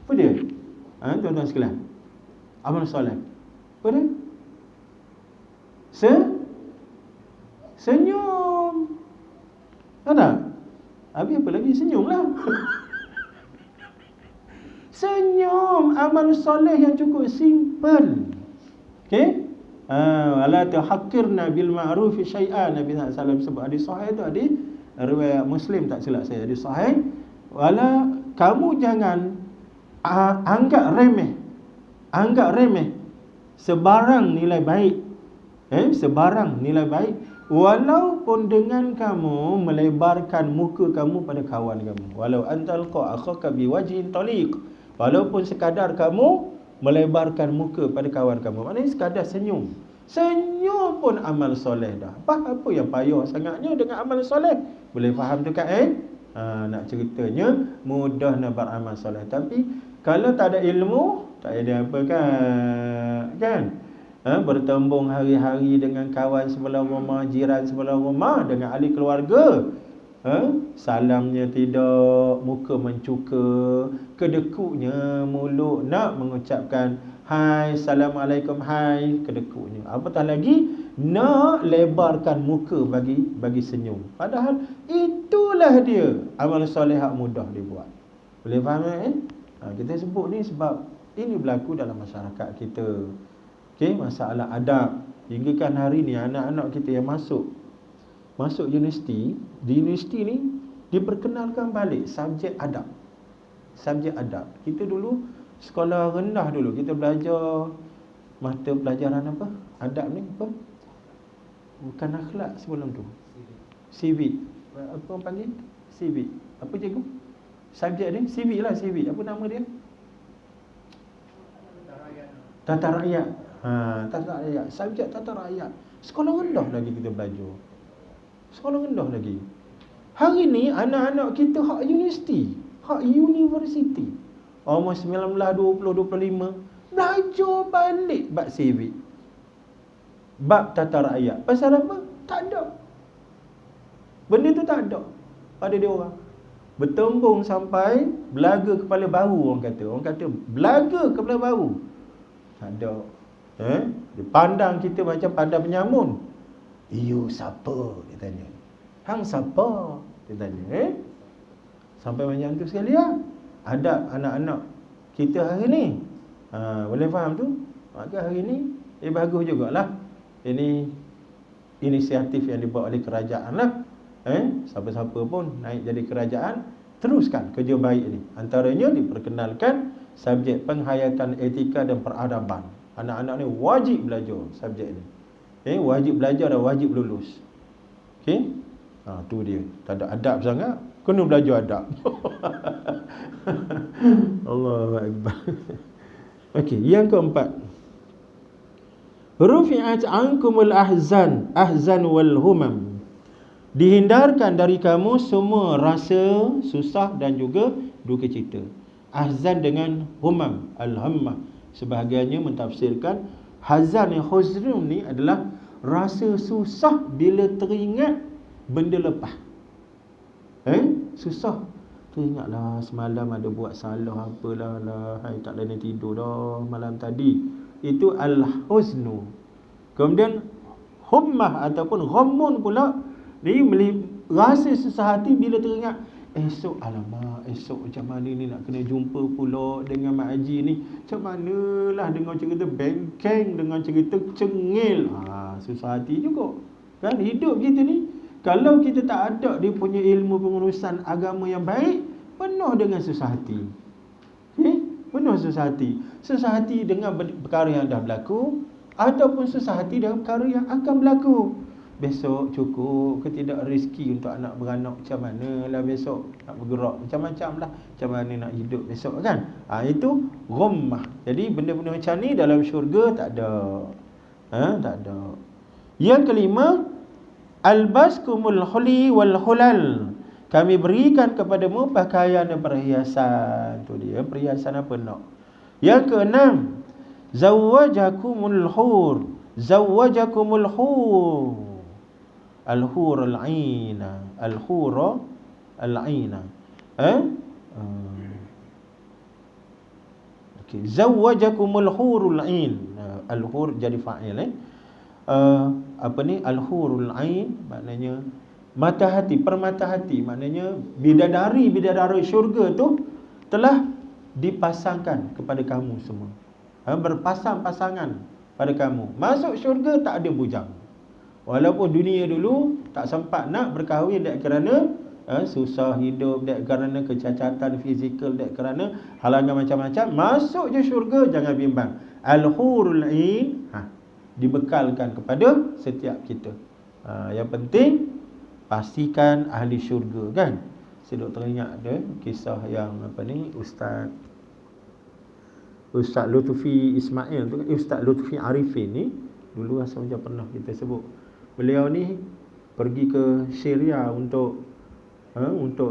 S2: Apa dia? Tuan-tuan sekalian, amal soleh apa dia? Senyum. Tak? Habis apa lagi? Senyum lah. Senyum, amal soleh yang cukup simple. Okey? Wala tahqirna bil ma'ruf syai'an. Nabi SAW sebut hadis sahih tu, hadis riwayat Muslim tak silap saya, hadis sahih. Wala, kamu jangan anggap remeh sebarang nilai baik. Sebarang nilai baik, walaupun dengan kamu melebarkan muka kamu pada kawan kamu. Walau antalqa akhaka biwajhin taliq. Walaupun sekadar kamu melebarkan muka pada kawan kamu, maknanya sekadar senyum. Senyum pun amal soleh dah. Apa yang payah sangatnya dengan amal soleh? Boleh faham tu kan? Nak ceritanya mudah nak beramal soleh, tapi kalau tak ada ilmu, tak ada apa kan? Bertembung hari-hari dengan kawan sebelah rumah, jiran sebelah rumah, dengan ahli keluarga, salamnya tidak, muka mencuka, kedekutnya mulut nak mengucapkan hai, assalamualaikum, hai, kedekutnya. Apatah lagi nak lebarkan muka bagi senyum. Padahal itulah dia amal soleh hak mudah dibuat. Boleh faham kita sebut ni sebab ini berlaku dalam masyarakat kita. Okey, masalah adab. Hingga kan hari ni anak-anak kita yang masuk universiti, di universiti ni diperkenalkan balik subjek adab. Subjek adab. Kita dulu sekolah rendah dulu kita belajar mata pelajaran apa? Adab ni apa? Bukan akhlak sebelum tu. Civic. Apa orang panggil? Civic. Apa cikgu? Subjek ni civic lah, civic. Apa nama dia? Tata rakyat. Tata rakyat, subjek tata rakyat. Sekolah rendah lagi kita belajar. Sekolah rendah lagi. Hari ni anak-anak kita hak universiti, umur 19, 20, 25 belajar balik bab civic, bab tata rakyat. Pasal apa? Tak ada. Benda tu tak ada pada dia orang. Bertembung sampai belaga kepala bau, orang kata. Orang kata belaga kepala bau. Tak ada. Dia pandang kita macam pandang penyamun. "You siapa?" dia tanya. "Hang siapa?" dia tanya. Sampai macam tu sekali lah. Adab anak-anak kita hari ni. Boleh faham tu? Maka hari ni bagus jugalah. Ini inisiatif yang dibuat oleh kerajaan lah. Siapa-siapa pun naik jadi kerajaan, teruskan kerja baik ni. Antaranya diperkenalkan subjek penghayatan etika dan peradaban. Anak-anak ni wajib belajar subjek ni. Wajib belajar dan wajib lulus. Okey? Tu dia. Tak ada adab sangat, kena belajar adab. Allahu akbar. Okey, yang keempat. Rufi'at ankumul ahzan wal humam. Dihindarkan dari kamu semua rasa susah dan juga duka cita. Ahzan dengan humam, al-hammah. Sebahagiannya mentafsirkan hazan yang huzrun ni adalah rasa susah bila teringat benda lepas. Susah. Teringatlah semalam ada buat salah apalah lah, tak boleh tidur dah malam tadi. Itu al-huznu. Kemudian hummah ataupun ghammun pula, ni rasa susah hati bila teringat esok macam mana ni nak kena jumpa pula dengan Mak Haji ni. Macam manalah dengan cerita bengkeng, dengan cerita cengil. Susah hati juga. Kan hidup kita ni, kalau kita tak ada dia punya ilmu pengurusan agama yang baik, penuh dengan susah hati. Penuh susah hati. Susah hati dengan perkara yang dah berlaku, ataupun susah hati dengan perkara yang akan berlaku. Besok cukup ke tidak rezeki untuk anak beranak, macam mana lah besok nak bergerak, macam-macam lah, macam mana nak hidup besok kan. Itu ghammah. Jadi benda-benda macam ni dalam syurga tak ada. Tak ada. Yang kelima, albaskumul huli wal hulal. Kami berikan kepadamu pakaian dan perhiasan. Tu dia, perhiasan apa nak. Yang keenam, zawwajakumul hur. Zawwajakumul hur. Al-hur al-aina. Al-hur al-aina. Okey, zawwajakumul hurul ain. Al-hur jadi fa'il. Al-hurul ain maknanya mata hati, permata hati. Maknanya bidadari syurga tu telah dipasangkan kepada kamu semua. Berpasang-pasangan pada kamu. Masuk syurga tak ada bujang. Walaupun dunia dulu tak sempat nak berkahwin dek kerana susah hidup, dek kerana kecacatan fizikal, dek kerana halangan macam-macam. Masuk je syurga, jangan bimbang. Al-hurul ain dibekalkan kepada setiap kita. Yang penting pastikan ahli syurga kan. Saya duk teringat ada kisah yang Ustaz Lutfi Ismail tu kan, Ustaz Lutfi Arifin ni dulu asal macam pernah kita sebut. Beliau ni pergi ke Syria untuk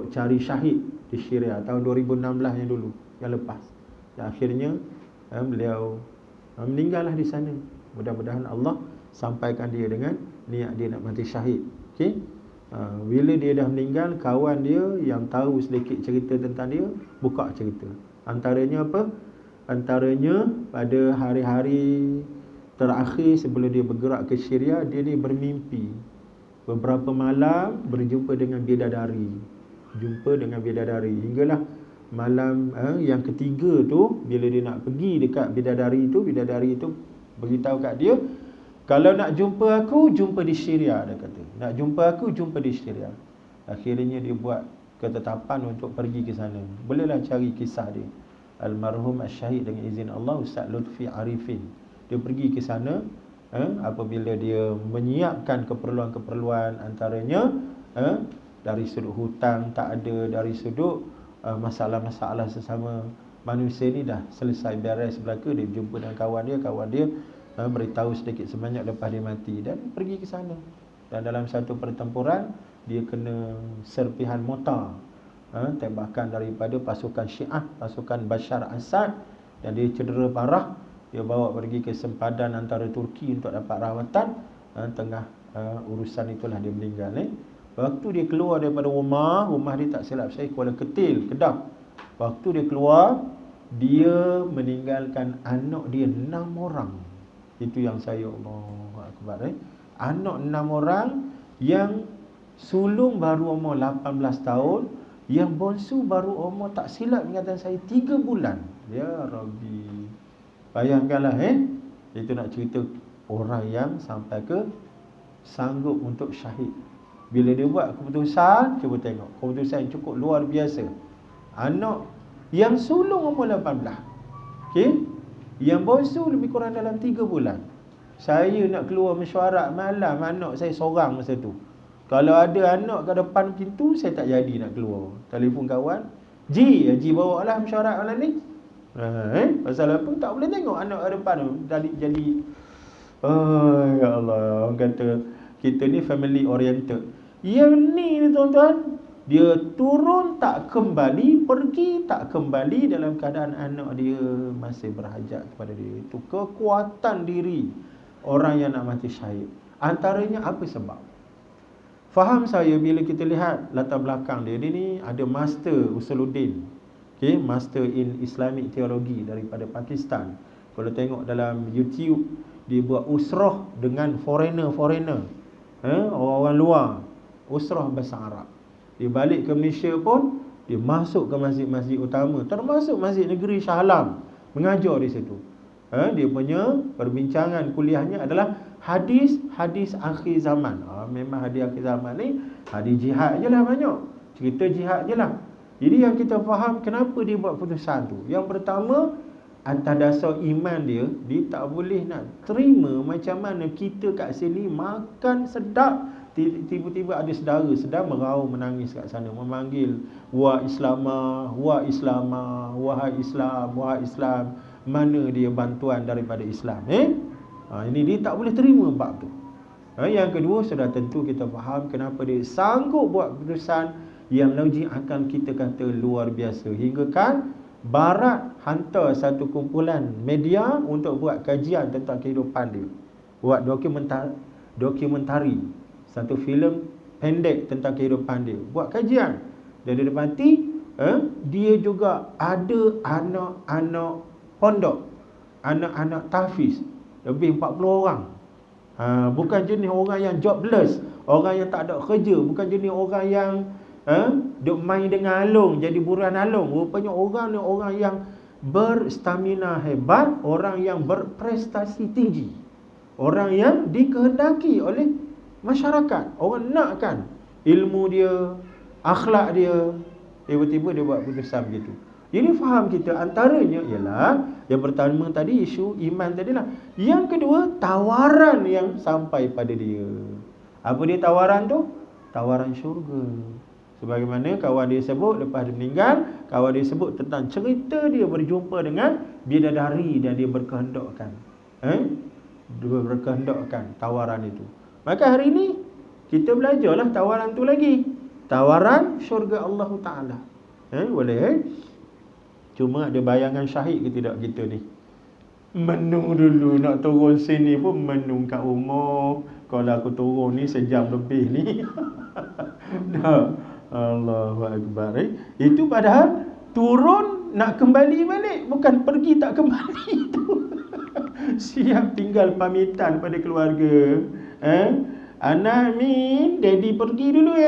S2: cari syahid di Syria tahun 2016 yang dulu, yang lepas. Dan akhirnya beliau meninggallah di sana. Mudah-mudahan Allah sampaikan dia dengan niat dia nak mati syahid. Okey. Bila dia dah meninggal, kawan dia yang tahu sedikit cerita tentang dia buka cerita. Antaranya apa? Antaranya pada hari-hari terakhir sebelum dia bergerak ke Syria, dia ni bermimpi beberapa malam berjumpa dengan bidadari. Hinggalah malam yang ketiga tu, bila dia nak pergi dekat bidadari itu beritahu kat dia, kalau nak jumpa aku, jumpa di Syria, dia kata. Nak jumpa aku, jumpa di Syria. Akhirnya dia buat ketetapan untuk pergi ke sana. Bolehlah cari kisah dia. Almarhum Asyahid dengan izin Allah, Ustaz Lutfi Arifin. Dia pergi ke sana apabila dia menyiapkan keperluan-keperluan, antaranya dari sudut hutang tak ada, dari sudut masalah-masalah sesama manusia ni dah selesai beres belaka. Dia jumpa dengan kawan dia beritahu sedikit sebanyak lepas dia mati, dan pergi ke sana. Dan dalam satu pertempuran dia kena serpihan mortar, tembakan daripada pasukan Syiah, pasukan Bashar Assad, dan dia cedera parah. Dia bawa pergi ke sempadan antara Turki untuk dapat rawatan. Tengah urusan itulah dia meninggal. Waktu dia keluar daripada rumah dia tak silap saya Kuala Ketil, Kedah. Waktu dia keluar, dia meninggalkan anak dia 6 orang. Itu yang saya Allahu Akbar. Anak 6 orang, yang sulung baru umur 18 tahun, yang bonsu baru umur tak silap ingatan saya 3 bulan. Ya Rabbi. Bayangkanlah itu nak cerita orang yang sampai ke sanggup untuk syahid. Bila dia buat keputusan, cuba tengok, keputusan cukup luar biasa. Anak yang sulung umur 18, okey, yang bonsu lebih kurang dalam 3 bulan. Saya nak keluar mesyuarat malam, anak saya seorang masa tu. Kalau ada anak kat depan pintu, saya tak jadi nak keluar. Telefon kawan, Ji bawa lah mesyuarat malam ni. Pasal apa? Tak boleh tengok anak kat depan tu. Jadi ya Allah, orang kata kita ni family oriented. Yang ni tuan-tuan, dia turun tak kembali, pergi tak kembali dalam keadaan anak dia masih berhajat kepada dia. Itu kekuatan diri orang yang nak mati syahid. Antaranya apa sebab? Faham saya bila kita lihat latar belakang dia. Dia ni ada master Usuluddin, okay, master in Islamic Theology daripada Pakistan. Kalau tengok dalam YouTube, dia buat usrah dengan foreigner, orang-orang luar, usrah bahasa Arab. Dia balik ke Malaysia pun, dia masuk ke masjid-masjid utama, termasuk Masjid Negeri Shah Alam, mengajar di situ. Dia punya perbincangan kuliahnya adalah hadis akhir zaman. Memang hadis akhir zaman ni hadis jihad je lah, banyak cerita jihad je lah. Jadi yang kita faham kenapa dia buat putusan tu, yang pertama, atas dasar iman dia tak boleh nak terima macam mana kita kat sini makan sedap, tiba-tiba ada saudara sedang meraung menangis kat sana, memanggil wa Islamah, wahai Islam, mana dia bantuan daripada Islam. Ini dia tak boleh terima bab tu. Yang kedua, sudah tentu kita faham kenapa dia sanggup buat keputusan yang logik akan kita kata luar biasa. Hingga kan Barat hantar satu kumpulan media untuk buat kajian tentang kehidupan dia, buat dokumentari, satu filem pendek tentang kehidupan dia, buat kajian. Dan dia dapati dia juga ada anak-anak pondok, anak-anak tahfiz, lebih 40 orang. Bukan jenis orang yang jobless, orang yang tak ada kerja, bukan jenis orang yang duk main dengan alung, jadi buruan alung. Rupanya orang ni orang yang berstamina hebat, orang yang berprestasi tinggi, orang yang dikehendaki oleh masyarakat. Orang nakkan ilmu dia, akhlak dia. Tiba-tiba dia buat putusan begitu. Jadi faham kita, antaranya ialah yang pertama tadi isu iman tadilah. Yang kedua, tawaran yang sampai pada dia. Apa dia tawaran tu? Tawaran syurga. Sebagaimana kawan dia sebut lepas dia meninggal, kawan dia sebut tentang cerita dia berjumpa dengan bidadari dan dia berkehendakkan tawaran itu. Maka hari ini kita belajarlah tawaran tu lagi, tawaran syurga Allah Ta'ala. Boleh cuma ada bayangan syahid ke tidak kita ni? Menung dulu nak turun sini pun menung kat rumah. Kalau aku turun ni sejam lebih ni. Dah. Allahu Akbar. Itu padahal turun nak kembali balik, bukan pergi tak kembali tu. Siap tinggal pamitan pada keluarga. Anak Min, Daddy pergi dulu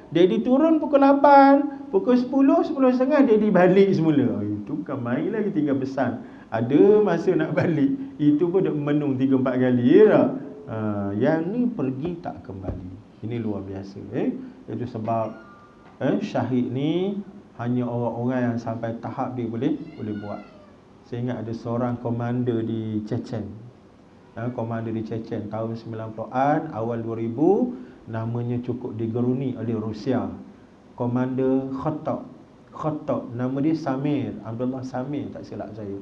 S2: Daddy turun pukul 8, pukul 10:30 Daddy balik semula. Itu bukan main lagi, tinggal pesan ada masa nak balik. Itu pun dah menung 3-4 kali tak? Yang ni pergi tak kembali. Ini luar biasa. Itu sebab syahid ni hanya orang-orang yang sampai tahap dia boleh buat. Saya ingat ada seorang komander di Chechen. Komander di Chechen tahun 90-an, awal 2000, namanya cukup digeruni oleh Rusia. Komander Khattab, nama dia Samir, Abdullah Samir tak silap saya.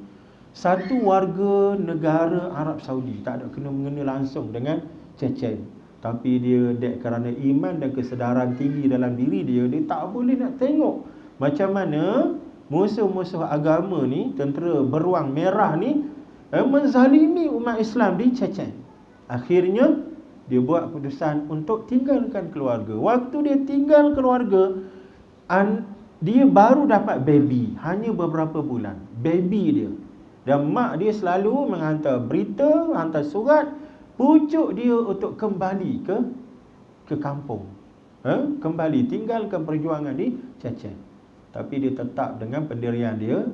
S2: Satu warga negara Arab Saudi, tak ada kena-mengena langsung dengan Chechen. Tapi dia kerana iman dan kesedaran tinggi dalam diri dia, dia tak boleh nak tengok macam mana musuh-musuh agama ni, tentera beruang merah ni menzalimi umat Islam di Chechen. Akhirnya dia buat keputusan untuk tinggalkan keluarga. Waktu dia tinggal keluarga, dia baru dapat baby, hanya beberapa bulan. Baby dia. Dan mak dia selalu menghantar berita, hantar surat, pucuk dia untuk kembali ke kampung. Kembali tinggalkan perjuangan di Chechen. Tapi dia tetap dengan pendirian dia,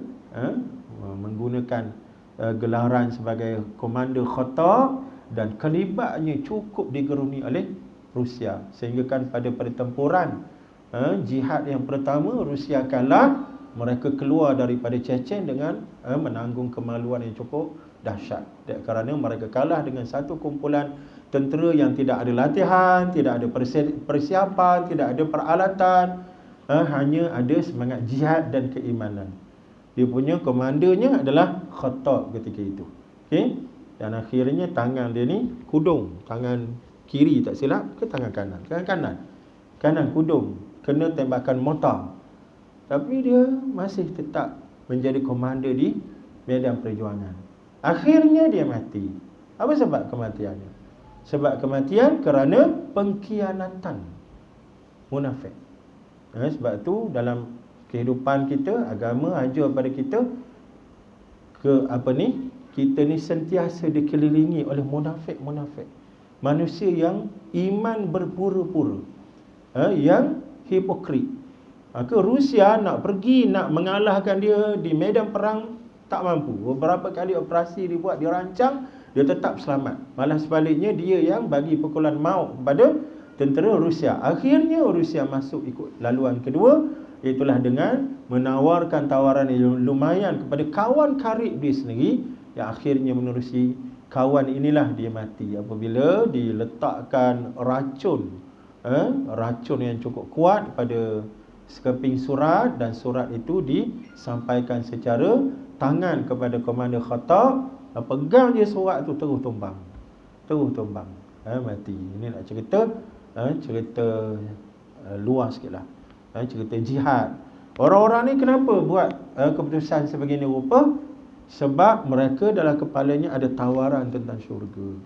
S2: menggunakan gelaran sebagai komander Khata, dan kelibatnya cukup digeruni oleh Rusia. Sehingga kan pada pertempuran jihad yang pertama, Rusia kalah. Mereka keluar daripada Chechen dengan menanggung kemaluan yang cukup dahsyat. Kerana mereka kalah dengan satu kumpulan tentera yang tidak ada latihan, tidak ada persiapan, tidak ada peralatan, hanya ada semangat jihad dan keimanan. Dia punya komandernya adalah Khattab ketika itu. Okey? Dan akhirnya tangan dia ni kudung, tangan kiri tak silap ke tangan kanan? Kanan kudung, kena tembakan mortar. Tapi dia masih tetap menjadi komander di medan perjuangan. Akhirnya dia mati. Apa sebab kematiannya? Sebab kematian kerana pengkhianatan munafik. Sebab tu dalam kehidupan kita, agama ajar pada kita kita ni sentiasa dikelilingi oleh munafik-munafik. Manusia yang iman berpura-pura, yang hipokrit. Maka Rusia nak mengalahkan dia di medan perang, tak mampu. Beberapa kali operasi dibuat, dirancang, dia tetap selamat. Malah sebaliknya, dia yang bagi pukulan maut kepada tentera Rusia. Akhirnya Rusia masuk ikut laluan kedua, iaitulah dengan menawarkan tawaran yang lumayan kepada kawan karib dia sendiri, yang akhirnya menerusi kawan inilah dia mati apabila diletakkan racun yang cukup kuat pada sekeping surat, dan surat itu disampaikan secara tangan kepada komander Khattab. Pegang je surat tu, terus tumbang, mati. Ini nak cerita luas sikit lah, cerita jihad. Orang-orang ni kenapa buat keputusan sebegini rupa? Sebab mereka dalam kepalanya ada tawaran tentang syurga.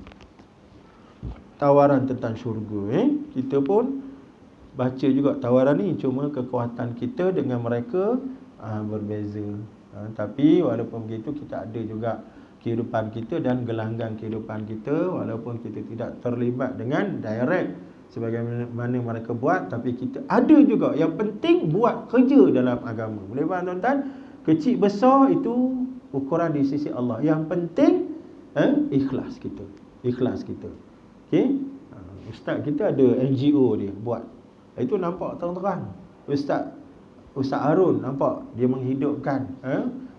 S2: Kita pun baca juga tawaran ni, cuma kekuatan kita dengan mereka berbeza. Tapi walaupun begitu, kita ada juga kehidupan kita dan gelanggang kehidupan kita, walaupun kita tidak terlibat dengan direct sebagaimana mereka buat, tapi kita ada juga. Yang penting buat kerja dalam agama. Boleh faham tuan-tuan? Kecil besar itu ukuran di sisi Allah. Yang penting ikhlas kita. Okey? Ustaz kita ada NGO dia buat. Itu nampak terang-terang. Ustaz Harun nampak dia menghidupkan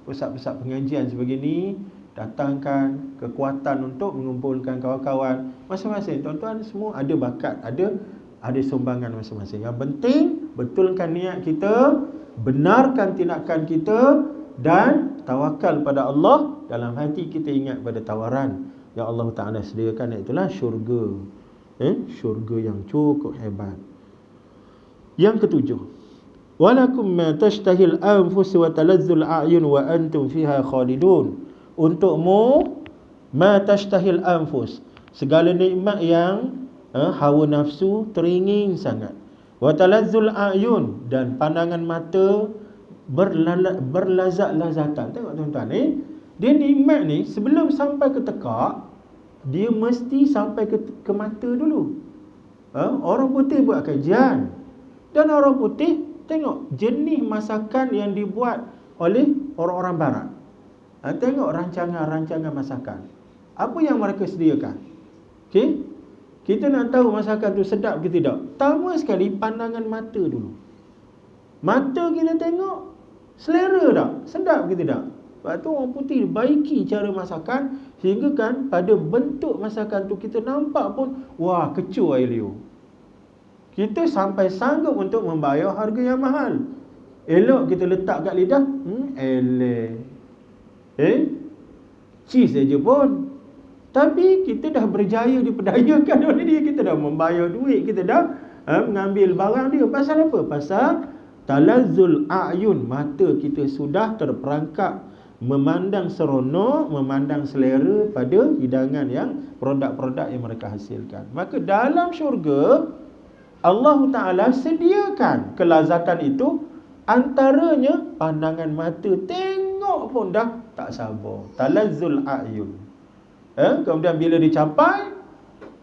S2: pusat-pusat pengajian sebegini, datangkan kekuatan untuk mengumpulkan kawan-kawan masing-masing. Tuan-tuan semua ada bakat, ada sumbangan masing-masing. Yang penting betulkan niat kita, benarkan tindakan kita, dan tawakal pada Allah. Dalam hati kita ingat pada tawaran yang Allah Ta'ala sediakan, itulah syurga. Syurga yang cukup hebat. Yang ketujuh, walakum ma tashtahil anfus wa talazzul a'yun wa antum fiha khalidun. Untukmu ma tashtahil anfus, segala nikmat yang hawa nafsu teringin sangat, wa talazzul a'yun, dan pandangan mata berlazat-lazatan. Tengok tuan-tuan dia nikmat ni sebelum sampai ke tekak, dia mesti sampai ke mata dulu. Orang putih buat kajian, dan orang putih tengok jenis masakan yang dibuat oleh orang-orang barat. Tengok rancangan-rancangan masakan, apa yang mereka sediakan. Okey, kita nak tahu masakan tu sedap ke tidak, pertama sekali pandangan mata dulu. Mata kita tengok, selera tak? Sedap ke tidak? Sebab tu orang putih baiki cara masakan, sehingga kan pada bentuk masakan tu kita nampak pun, wah, kecoh air liur. Kita sampai sanggup untuk membayar harga yang mahal. Elok kita letak kat lidah, cheese saja pun. Tapi kita dah berjaya diperdayakan oleh dia, kita dah membayar duit, kita dah mengambil barang dia. Pasal apa? Pasal talazzul a'yun, mata kita sudah terperangkap memandang seronok, memandang selera pada hidangan yang produk-produk yang mereka hasilkan. Maka dalam syurga Allah Ta'ala sediakan kelazatan itu, antaranya pandangan mata, tengok pun dah tak sabar, talazzul a'yun. Kemudian bila dicapai,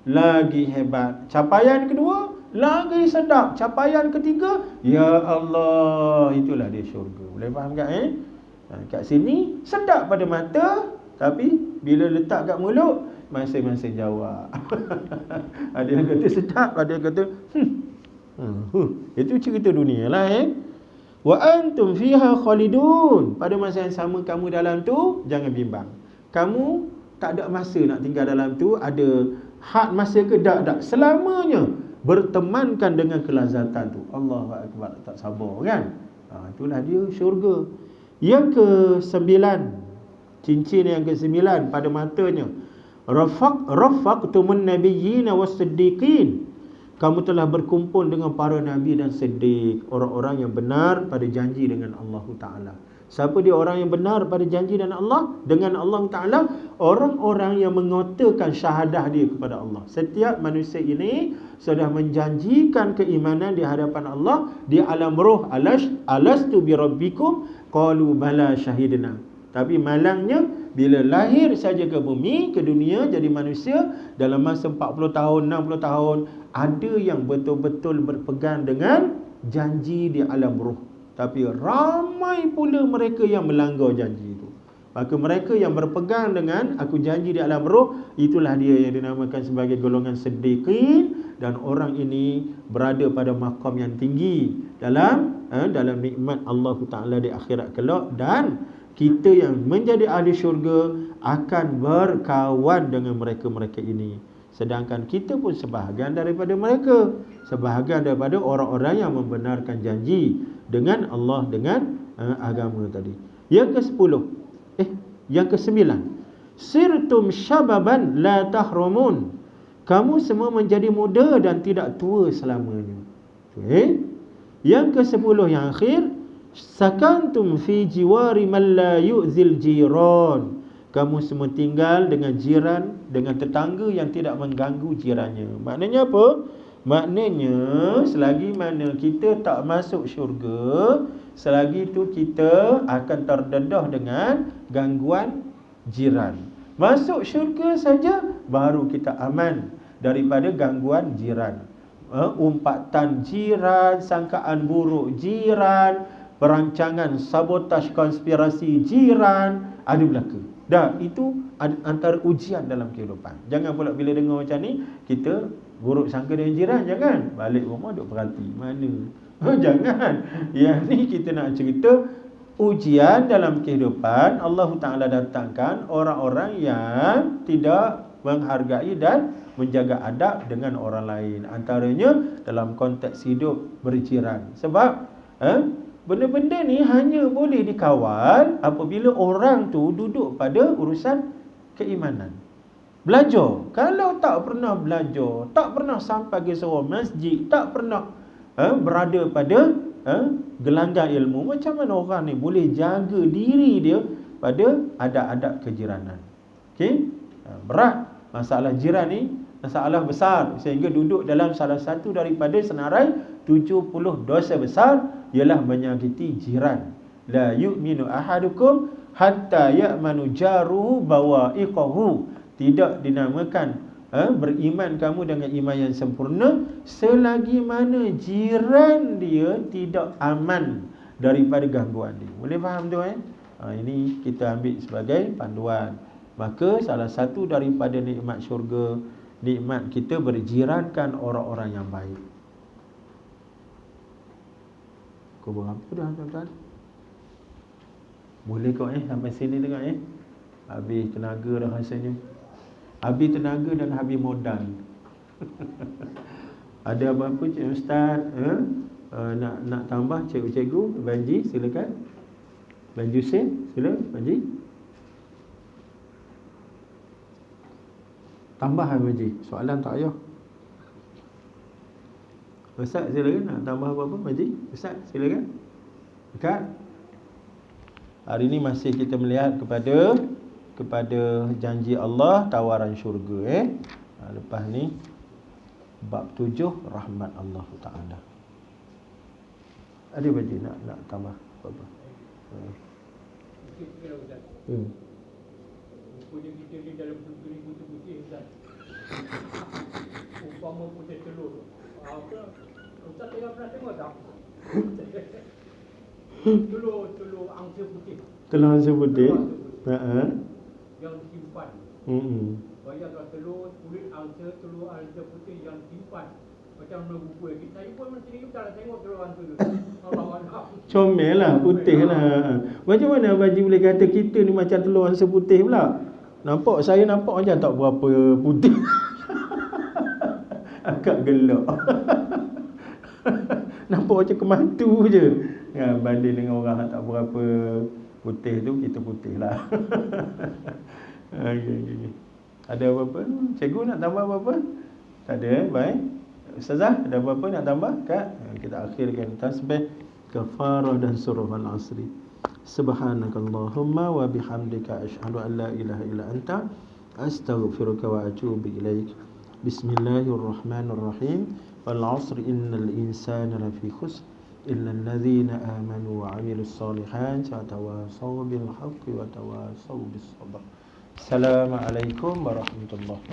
S2: lagi hebat. Capaian kedua, lagi sedap. Capaian ketiga, ya Allah, itulah dia syurga. Boleh faham tak? Kat sini sedap pada mata, tapi bila letak kat mulut masing-masing jawab. Ada yang kata sedap, ada yang kata itu cerita dunia lah. Wa antum fiha khalidun. Pada masa yang sama kamu dalam tu, jangan bimbang. Kamu tak ada masa nak tinggal dalam tu. Ada had masa ke? Tak. Selamanya bertemankan dengan kelazatan tu. Allahu akbar, tak sabar kan? Itulah dia syurga. Yang ke-9, cincin yang ke-9 pada matanya, rafaqtumun nabiyyina was-siddiqin. Kamu telah berkumpul dengan para nabi dan siddiq, orang-orang yang benar pada janji dengan Allah Ta'ala. Siapa dia orang yang benar pada janji dengan Allah Ta'ala? Orang-orang yang mengotakan syahadah dia kepada Allah. Setiap manusia ini sudah menjanjikan keimanan di hadapan Allah di alam roh. Alastu bi rabbikum qalu bala syahidna. Tapi malangnya bila lahir saja ke bumi, ke dunia, jadi manusia, dalam masa 40 tahun, 60 tahun, ada yang betul-betul berpegang dengan janji di alam roh. Tapi ramai pula mereka yang melanggar janji itu. Maka mereka yang berpegang dengan aku janji di alam roh, itulah dia yang dinamakan sebagai golongan siddiqin. Dan orang ini berada pada maqam yang tinggi dalam nikmat Allah Ta'ala di akhirat kelak. Dan kita yang menjadi ahli syurga akan berkawan dengan mereka-mereka ini. Sedangkan kita pun sebahagian daripada mereka, sebahagian daripada orang-orang yang membenarkan janji dengan Allah, dengan agama tadi. Yang ke-10, yang ke-9, sirtum syababan la tahrumun. Kamu semua menjadi muda dan tidak tua selamanya. Yang ke-10 yang akhir, sakantum fi jiwari man la yu'zil jiran. Kamu semua tinggal dengan jiran, dengan tetangga yang tidak mengganggu jirannya. Maknanya apa? Maknanya selagi mana kita tak masuk syurga, selagi itu kita akan terdedah dengan gangguan jiran. Masuk syurga saja baru kita aman daripada gangguan jiran. Umpatan jiran, sangkaan buruk jiran, perancangan sabotaj konspirasi jiran ada berlaku. Dah, itu antara ujian dalam kehidupan. Jangan pula bila dengar macam ni kita buruk sangka dengan jiran. Jangan. Balik rumah duk perhati mana. Jangan. Yang ni kita nak cerita ujian dalam kehidupan. Allah Ta'ala datangkan orang-orang yang tidak menghargai dan menjaga adab dengan orang lain. Antaranya dalam konteks hidup berjiran. Sebab benda-benda ni hanya boleh dikawal apabila orang tu duduk pada urusan keimanan. Belajar. Kalau tak pernah belajar, tak pernah sampai ke seorang masjid, tak pernah berada pada gelanggang ilmu, macam mana orang ni boleh jaga diri dia pada adab-adab kejiranan? Okey? Berat. Masalah jiran ni masalah besar, sehingga duduk dalam salah satu daripada senarai 70 dosa besar ialah menyakiti jiran. La yu'minu ahadukum hatta ya'manu jaruhu bawa'iqahu. Tidak dinamakan beriman kamu dengan iman yang sempurna selagi mana jiran dia tidak aman daripada gangguan dia. Boleh faham tu? Ini kita ambil sebagai panduan. Maka salah satu daripada nikmat syurga, nikmat kita berjirankan orang-orang yang baik. Kau berapa dah tuan-tuan? Boleh kau sampai sini tengok habis tenaga dah rasanya. Habis tenaga dan habis modal. Ada apa-apa Cik Ustaz? Nak tambah cikgu-cikgu? Banji silakan. Banji Hussein silakan Banji. Tambah Banji, soalan tak payah. Ustaz silakan nak tambah apa-apa Banji? Ustaz silakan. Dekat. Hari ini masih kita melihat kepada janji Allah, tawaran syurga. Lepas ni bab 7 rahmat Allah Taala. Ada baca nak tambah apa-apa?
S3: Rupanya kita di dalam syurga ni putih-putih Ustaz. Umpama putih telur. Ustaz tengah pernah tengok tak? Telur angsa putih.
S2: Telur angsa putih.
S3: Yang disimpan. Bayangkan kulit angsa, telur angsa putih yang disimpan. Macam rupa. Saya pun sendiri tak nak tengok telur angsa tu. Allah.
S2: Comel lah, putih lah. Macam mana Abang boleh kata kita ni macam telur angsa putih pula? Saya nampak macam tak berapa putih. Agak gelap. Nampak macam kematu je. Banding dengan orang tak berapa putih tu, kita putih lah. Okay. Ada apa-apa? Cikgu nak tambah apa-apa? Tak ada, baik. Ustazah, ada apa-apa nak tambah? Kak, kita akhirkan tasbih, kafarah dan surah al-asri. Subhanakallahumma wa bihamdika asyhadu an la ilaha illa anta astaghfiruka wa atubu ilaik. Bismillahirrahmanirrahim. Wal 'asri innal insana lafi khusr illa alladhina amanu wa 'amilus solihati wa tawasaw bil haqqi wa tawasaw bis sabr. Assalamualaikum warahmatullahi